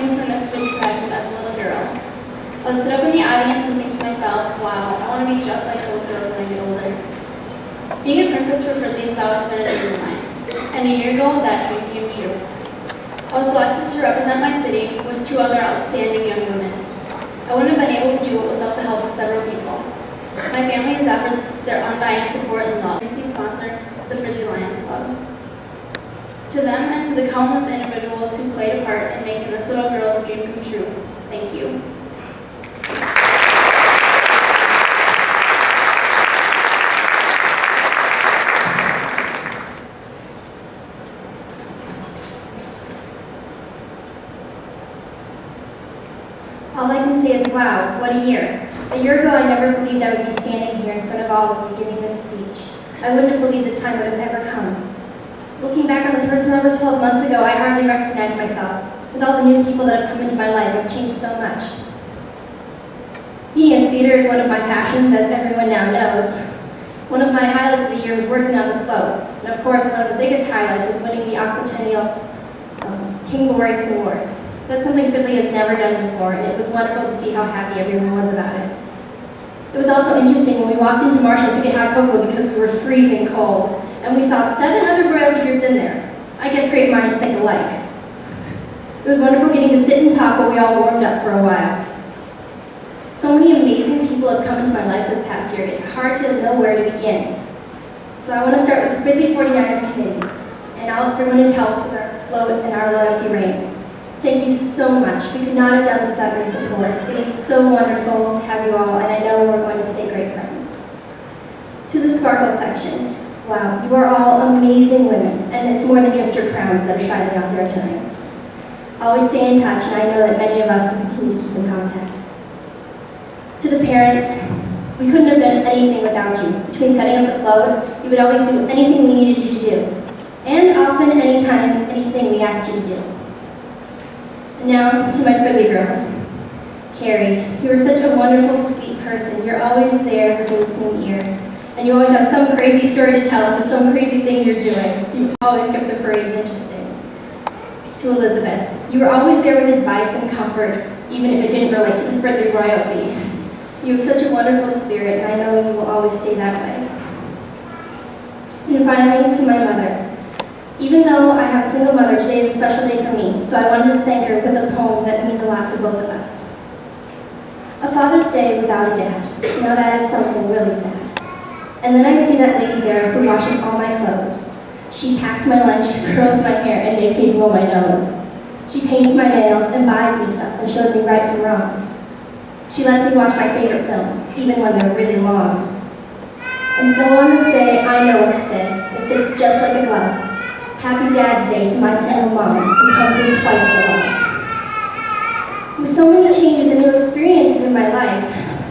coming to the Miss Fridley Pageant as a little girl. I would sit up in the audience and think to myself, wow, I want to be just like those girls when I get older. Being a princess for Fridley has always been a dream of mine, and a year ago that dream came true. I was selected to represent my city with two other outstanding young women. I wouldn't have been able to do it without the help of several people. My family has offered their undying support and love to sponsor the Fridley Lions Club. To them and to the countless individuals who played a part in making this little girl's dream come true, thank you. All I can say is, wow, what a year. A year ago, I never believed I would be standing here in front of all of you giving this speech. I wouldn't have believed the time would have ever come. Looking back on the person I was 12 months ago, I hardly recognize myself. With all the new people that have come into my life, I've changed so much. Being a theater is one of my passions, as everyone now knows. One of my highlights of the year was working on the floats. And of course, one of the biggest highlights was winning the Aquatennial King Boris Award. That's something Fridley has never done before, and it was wonderful to see how happy everyone was about it. It was also interesting when we walked into Marshall's to get hot cocoa because we were freezing cold, and we saw 7 other royalty groups in there. I guess great minds think alike. It was wonderful getting to sit and talk while we all warmed up for a while. So many amazing people have come into my life this past year, it's hard to know where to begin. So I want to start with the Fridley 49ers committee, and everyone who's helped with our float and our loyalty reign. Thank you so much. We could not have done this without your support. It is so wonderful to have you all, and I know we're going to stay great friends. To the Sparkle section. Wow, you are all amazing women, and it's more than just your crowns that are shining out there tonight. Always stay in touch, and I know that many of us will continue to keep in contact. To the parents, we couldn't have done anything without you. Between setting up the float, you would always do anything we needed you to do, and often, anytime, anything we asked you to do. Now, to my Fridley girls. Carrie, you are such a wonderful, sweet person. You're always there with a listening ear. And you always have some crazy story to tell us of some crazy thing you're doing. You always kept the parades interesting. To Elizabeth, you were always there with advice and comfort, even if it didn't relate to the Fridley royalty. You have such a wonderful spirit, and I know you will always stay that way. And finally, to my mother. Even though I have a single mother, today is a special day for me, so I wanted to thank her with a poem that means a lot to both of us. A Father's Day without a dad. Now that is something really sad. And then I see that lady there who washes all my clothes. She packs my lunch, curls my hair, and makes me blow my nose. She paints my nails and buys me stuff and shows me right from wrong. She lets me watch my favorite films, even when they're really long. And so on this day, I know what to say. It fits just like a glove. Happy Dad's Day to my single mom, who comes in twice the love. With so many changes and new experiences in my life,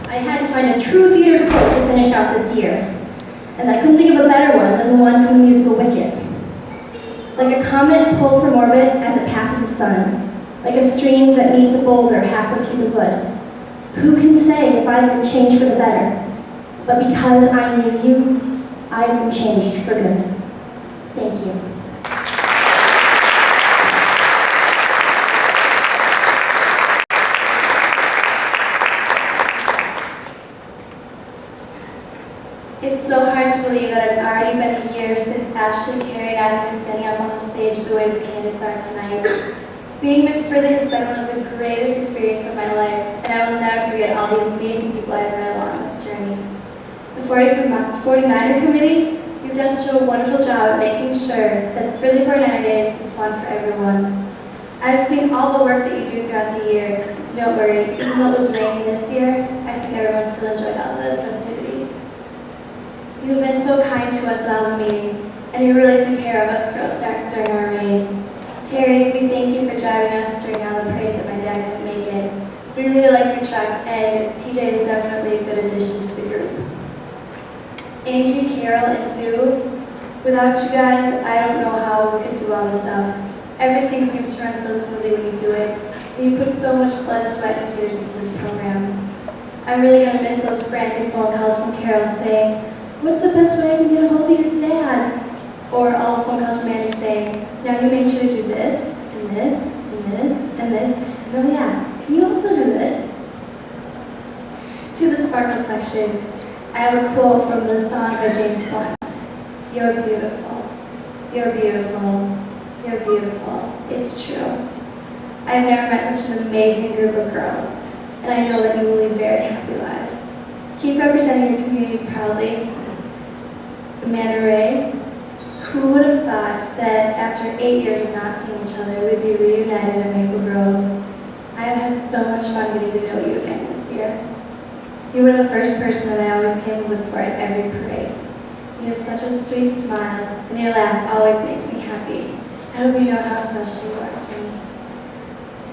I had to find a true theater quote to finish out this year. And I couldn't think of a better one than the one from the musical Wicked. Like a comet pulled from orbit as it passes the sun, like a stream that meets a boulder halfway through the wood. Who can say if I've been changed for the better? But because I knew you, I've been changed for good. Thank you. It's so hard to believe that it's already been a year since Ashley, Carrie, and I have been standing up on the stage the way the candidates are tonight. Being Miss Fridley has been one of the greatest experiences of my life, and I will never forget all the amazing people I have met along this journey. The 49er committee, you've done such a wonderful job at making sure that the Fridley 49er Days is fun for everyone. I've seen all the work that you do throughout the year. Don't worry, even though it was rainy this year, I think everyone still enjoyed all the festivities. You have been so kind to us at all the meetings, and you really took care of us girls during our reign. Terry, we thank you for driving us during all the parades that my dad couldn't make it. We really like your truck, and TJ is definitely a good addition to the group. Angie, Carol, and Sue, without you guys, I don't know how we could do all this stuff. Everything seems to run so smoothly when you do it, and you put so much blood, sweat, and tears into this program. I'm really going to miss those frantic phone calls from Carol saying, "What's the best way I can get a hold of your dad?" Or all the phone calls from Andrew saying, "Now you make sure to do this, and this, and this, and this, and oh yeah, can you also do this?" To the Sparkle section, I have a quote from the song by James Blunt. "You're beautiful, you're beautiful, you're beautiful." It's true. I've never met such an amazing group of girls, and I know that you will lead very happy lives. Keep representing your communities proudly. Amanda Ray, who would have thought that after 8 years of not seeing each other, we'd be reunited in Maple Grove? I have had so much fun getting to know you again this year. You were the first person that I always came to look for at every parade. You have such a sweet smile, and your laugh always makes me happy. I hope you know how special you are to me.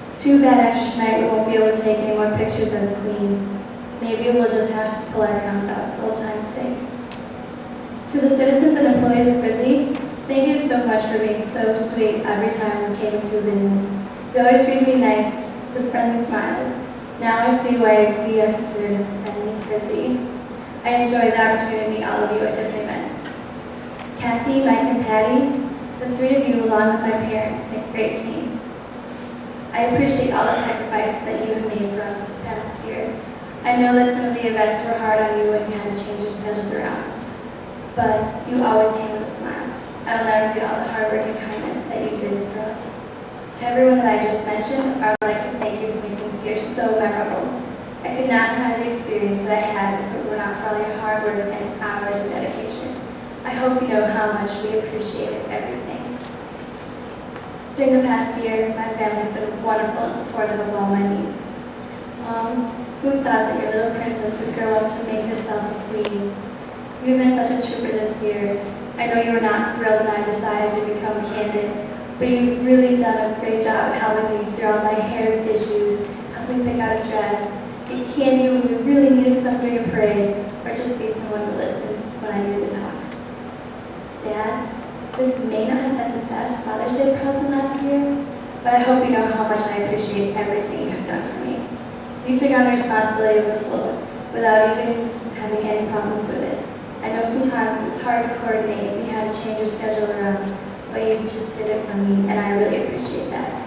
It's too bad after tonight we won't be able to take any more pictures as queens. Maybe we'll just have to pull our crowns out for old time's sake. To the citizens and employees of Fridley, thank you so much for being so sweet every time we came into business. You always treated me nice, with friendly smiles. Now I see why we are considered friendly Fridley. I enjoyed the opportunity to meet all of you at different events. Kathy, Mike, and Patty, the three of you along with my parents make a great team. I appreciate all the sacrifices that you have made for us this past year. I know that some of the events were hard on you and you had to change your schedules around, but you always came with a smile. I will never forget all the hard work and kindness that you did for us. To everyone that I just mentioned, I would like to thank you for making this year so memorable. I could not have had the experience that I had if it were not for all your hard work and hours of dedication. I hope you know how much we appreciated everything. During the past year, my family has been wonderful and supportive of all my needs. Who thought that your little princess would grow up to make herself a queen? You've been such a trooper this year. I know you were not thrilled when I decided to become a candidate, but you've really done a great job at helping me through all my hair issues, helping pick out a dress, get candy when we really needed some during a parade, or just be someone to listen when I needed to talk. Dad, this may not have been the best Father's Day present last year, but I hope you know how much I appreciate everything you have done for me. You took on the responsibility of the float without even having any problems with it. I know sometimes it was hard to coordinate and you had to change your schedule around, but you just did it for me, and I really appreciate that.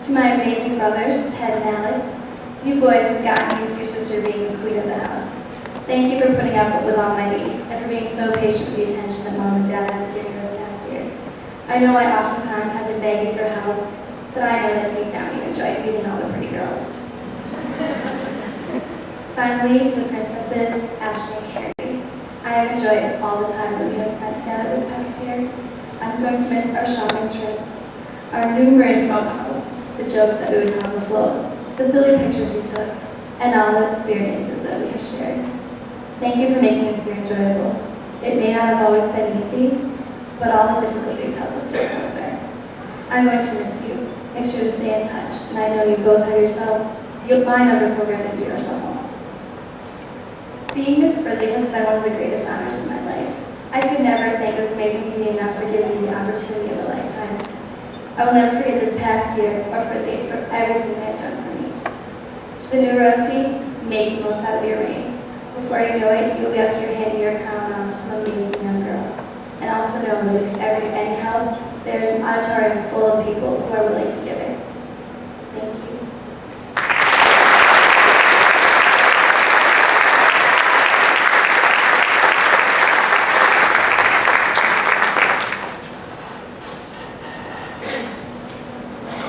To my amazing brothers, Ted and Alex, you boys have gotten used to your sister being the queen of the house. Thank you for putting up with all my needs and for being so patient with the attention that Mom and Dad had to give me this past year. I know I oftentimes had to beg you for help, but I know that deep down you enjoyed meeting all the pretty girls. Finally, to the princesses, Ashley and Carrie, I have enjoyed all the time that we have spent together this past year. I'm going to miss our shopping trips, our numerous phone calls, the jokes that we would tell on the float, the silly pictures we took, and all the experiences that we have shared. Thank you for making this year enjoyable. It may not have always been easy, but all the difficulties helped us get closer. I'm going to miss you. Make sure to stay in touch, and I know you both have my number programmed into your cell phones. Being Miss Fridley has been one of the greatest honors of my life. I could never thank this amazing city enough for giving me the opportunity of a lifetime. I will never forget this past year or Fridley for everything they have done for me. To the new road team, make the most out of your reign. Before you know it, you'll be up here handing your crown on to some amazing young girl. And also know that if you ever need any help, there's an auditorium full of people who are willing to give it. Thank you.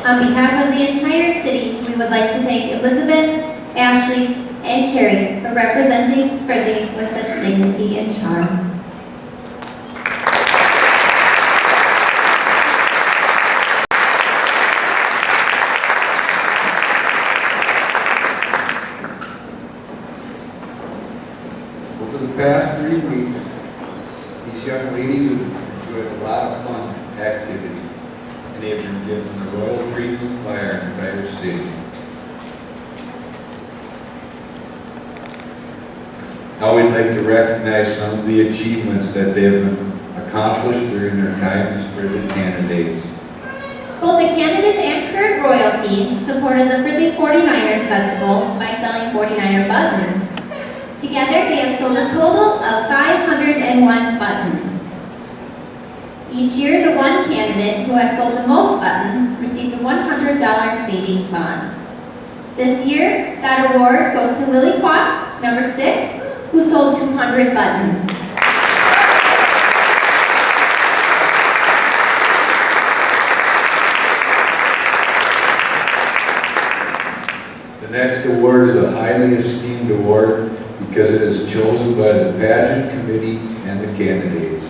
On behalf of the entire city, we would like to thank Elizabeth, Ashley, and Carrie for representing Fridley with such dignity and charm. Over the past 3 weeks, these young ladies have enjoyed a lot of fun activities, and they have been given the royal treatment by our entire city. Now we'd like to recognize some of the achievements that they have accomplished during their time as Fridley candidates. Both the candidates and current royalty supported the Fridley 49ers Festival by selling 49er buttons. Together, they have sold a total of 501 buttons. Each year, the one candidate who has sold the most buttons receives a $100 savings bond. This year, that award goes to Lily Kwok, number 6, who sold 200 buttons. The next award is a highly esteemed award because it is chosen by the pageant committee and the candidates.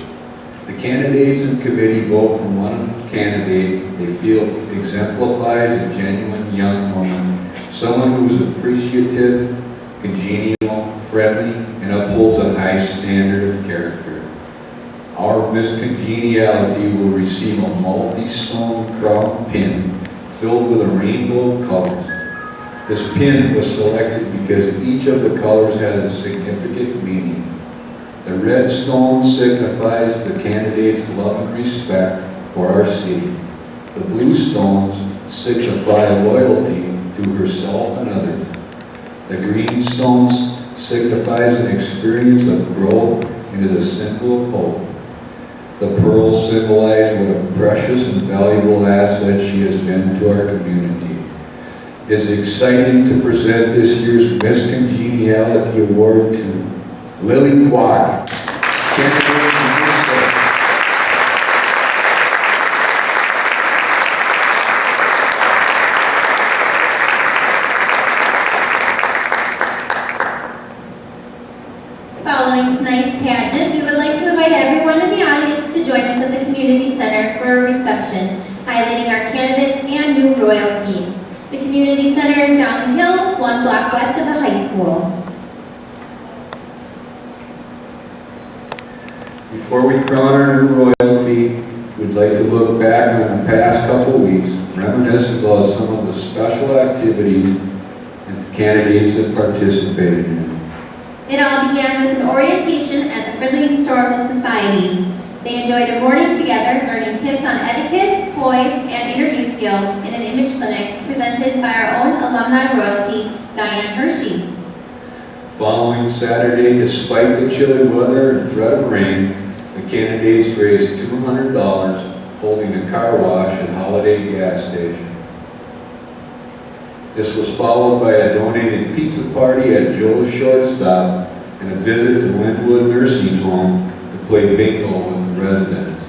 The candidates and committee vote for one candidate they feel exemplifies a genuine young woman, someone who is appreciative, congenial, friendly, and upholds a high standard of character. Our Miss Congeniality will receive a multi-stone crown pin filled with a rainbow of colors. This pin was selected because each of the colors has a significant meaning. The red stone signifies the candidate's love and respect for our city. The blue stones signify loyalty to herself and others. The green stones signifies an experience of growth and is a symbol of hope. The pearls symbolize what a precious and valuable asset she has been to our community. It is exciting to present this year's Miss Congeniality Award to Lily Kwok, candidate for Miss State. Following tonight's pageant, we would like to invite everyone in the audience to join us at the Community Center for a reception, highlighting our candidates and new royalty. The Community Center is down the hill, 1 block west of the high school. Before we crown our new royalty, we'd like to look back on the past couple weeks, reminisce about some of the special activities that the candidates have participated in. It all began with an orientation at the Fridley Historical Society. They enjoyed a morning together, learning tips on etiquette, poise, and interview skills in an image clinic presented by our own alumni royalty, Diane Hershey. Following Saturday, despite the chilly weather and threat of rain, the candidates raised $200 holding a car wash at Holiday Gas Station. This was followed by a donated pizza party at Joe's Shortstop and a visit to Linwood Nursing Home to play bingo with the residents.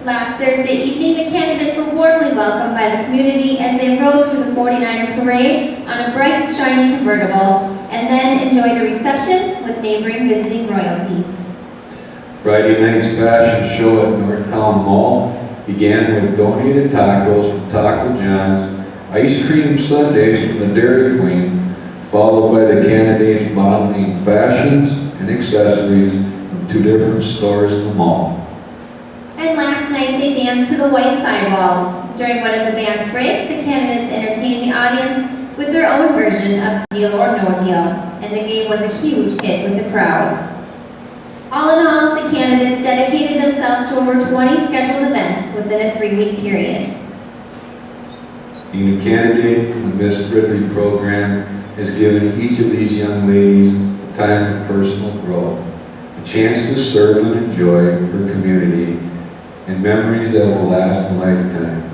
Last Thursday evening, the candidates were warmly welcomed by the community as they rode through the 49er parade on a bright, shiny convertible, and then enjoyed a reception with neighboring visiting royalty. Friday night's fashion show at Northtown Mall began with donated tacos from Taco John's, ice cream sundaes from the Dairy Queen, followed by the candidates modeling fashions and accessories from 2 different stores in the mall. And last night, they danced to the white sidewalls. During one of the band's breaks, the candidates entertained the audience with their own version of Deal or No Deal, and the game was a huge hit with the crowd. All in all, the candidates dedicated themselves to over 20 scheduled events within a 3-week period. Being a candidate in the Miss Fridley program has given each of these young ladies a time of personal growth, a chance to serve and enjoy her community, and memories that will last a lifetime.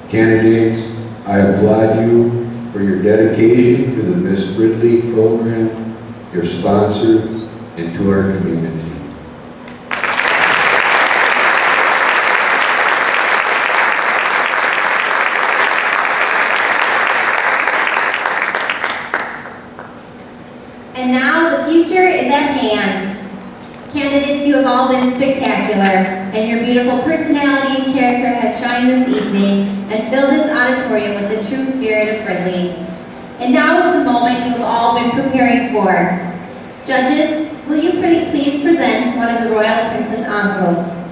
Candidates, I applaud you for your dedication to the Miss Fridley program, your sponsor, and to our community. And now the future is at hand. Candidates, you have all been spectacular, and your beautiful personality and character has shined this evening and filled this auditorium with the true spirit of Fridley. And now is the moment you have all been preparing for. Judges, will you please present one of the Royal Princess envelopes?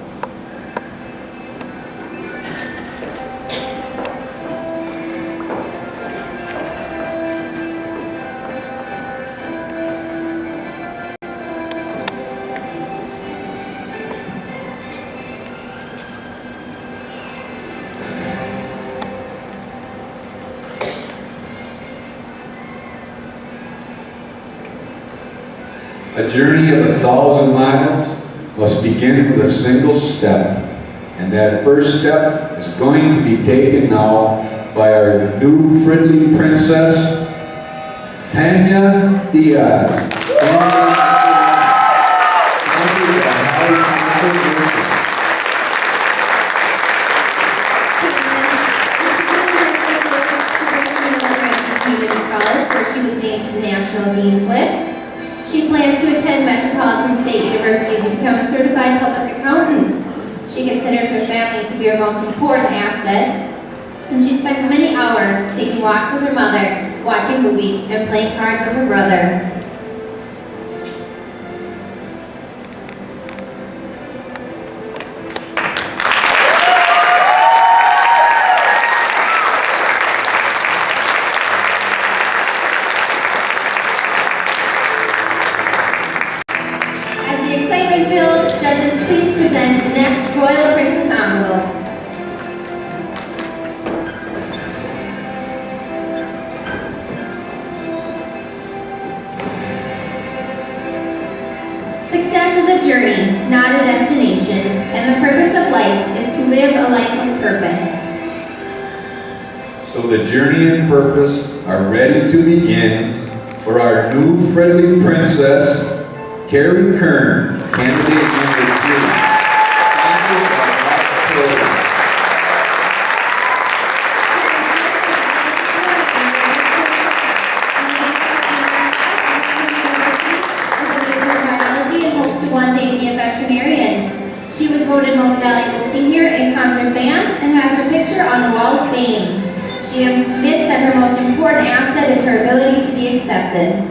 A journey of 1,000 miles must begin with a single step, and that first step is going to be taken now by our new Fridley Princess, Tanya Diaz. College, where she was named to the National Dean's List. She plans to attend Metropolitan State University to become a certified public accountant. She considers her family to be her most important asset, and she spends many hours taking walks with her mother, watching movies, and playing cards with her brother. As the excitement builds, judges, please present the next Royal Princess envelope. Success is a journey, not a destination, and the purpose of life is to live a life of purpose. So the journey and purpose are ready to begin for our new Fridley Princess, Carrie Kern, candidate number 3. One day be a veterinarian. She was voted most valuable senior in concert band and has her picture on the wall of fame. She admits that her most important asset is her ability to be accepting.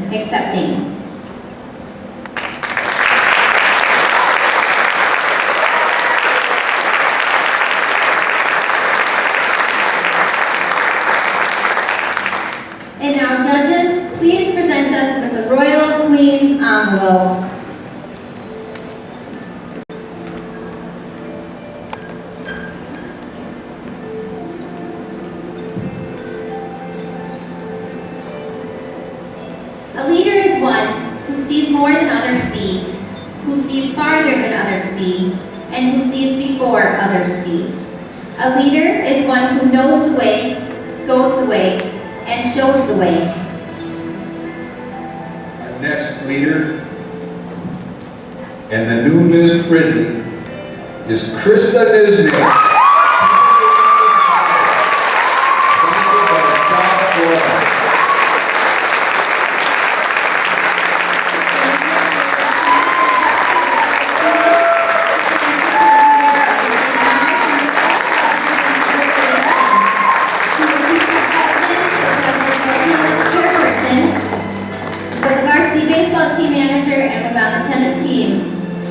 And now, judges, please present us with the Royal Queen's envelope. A leader is one who sees more than others see, who sees farther than others see, and who sees before others see. A leader is one who knows the way, goes the way, and shows the way. Our next leader and the new Miss Fridley is Krista Nisnik.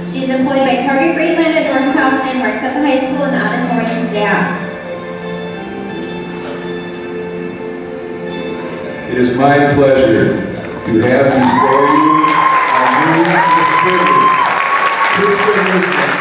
She is employed by Target Greatland at Northtown and works at the high school and auditorium staff. It is my pleasure to have before you our new Miss Fridley, Krista Nisnik.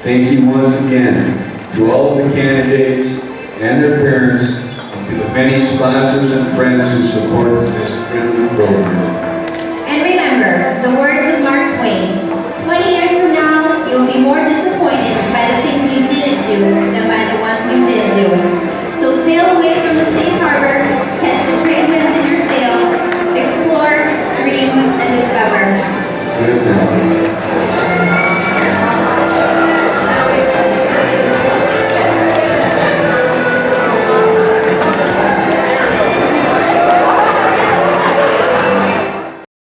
Thank you once again to all of the candidates and their parents, and to the many sponsors and friends who support this Fridley program. And remember the words of Mark Twain, 20 years from now, you will be more disappointed by the things you didn't do than by the ones you did do. So sail away from the safe harbor, catch the trade winds in your sails, explore, dream, and discover. Good night.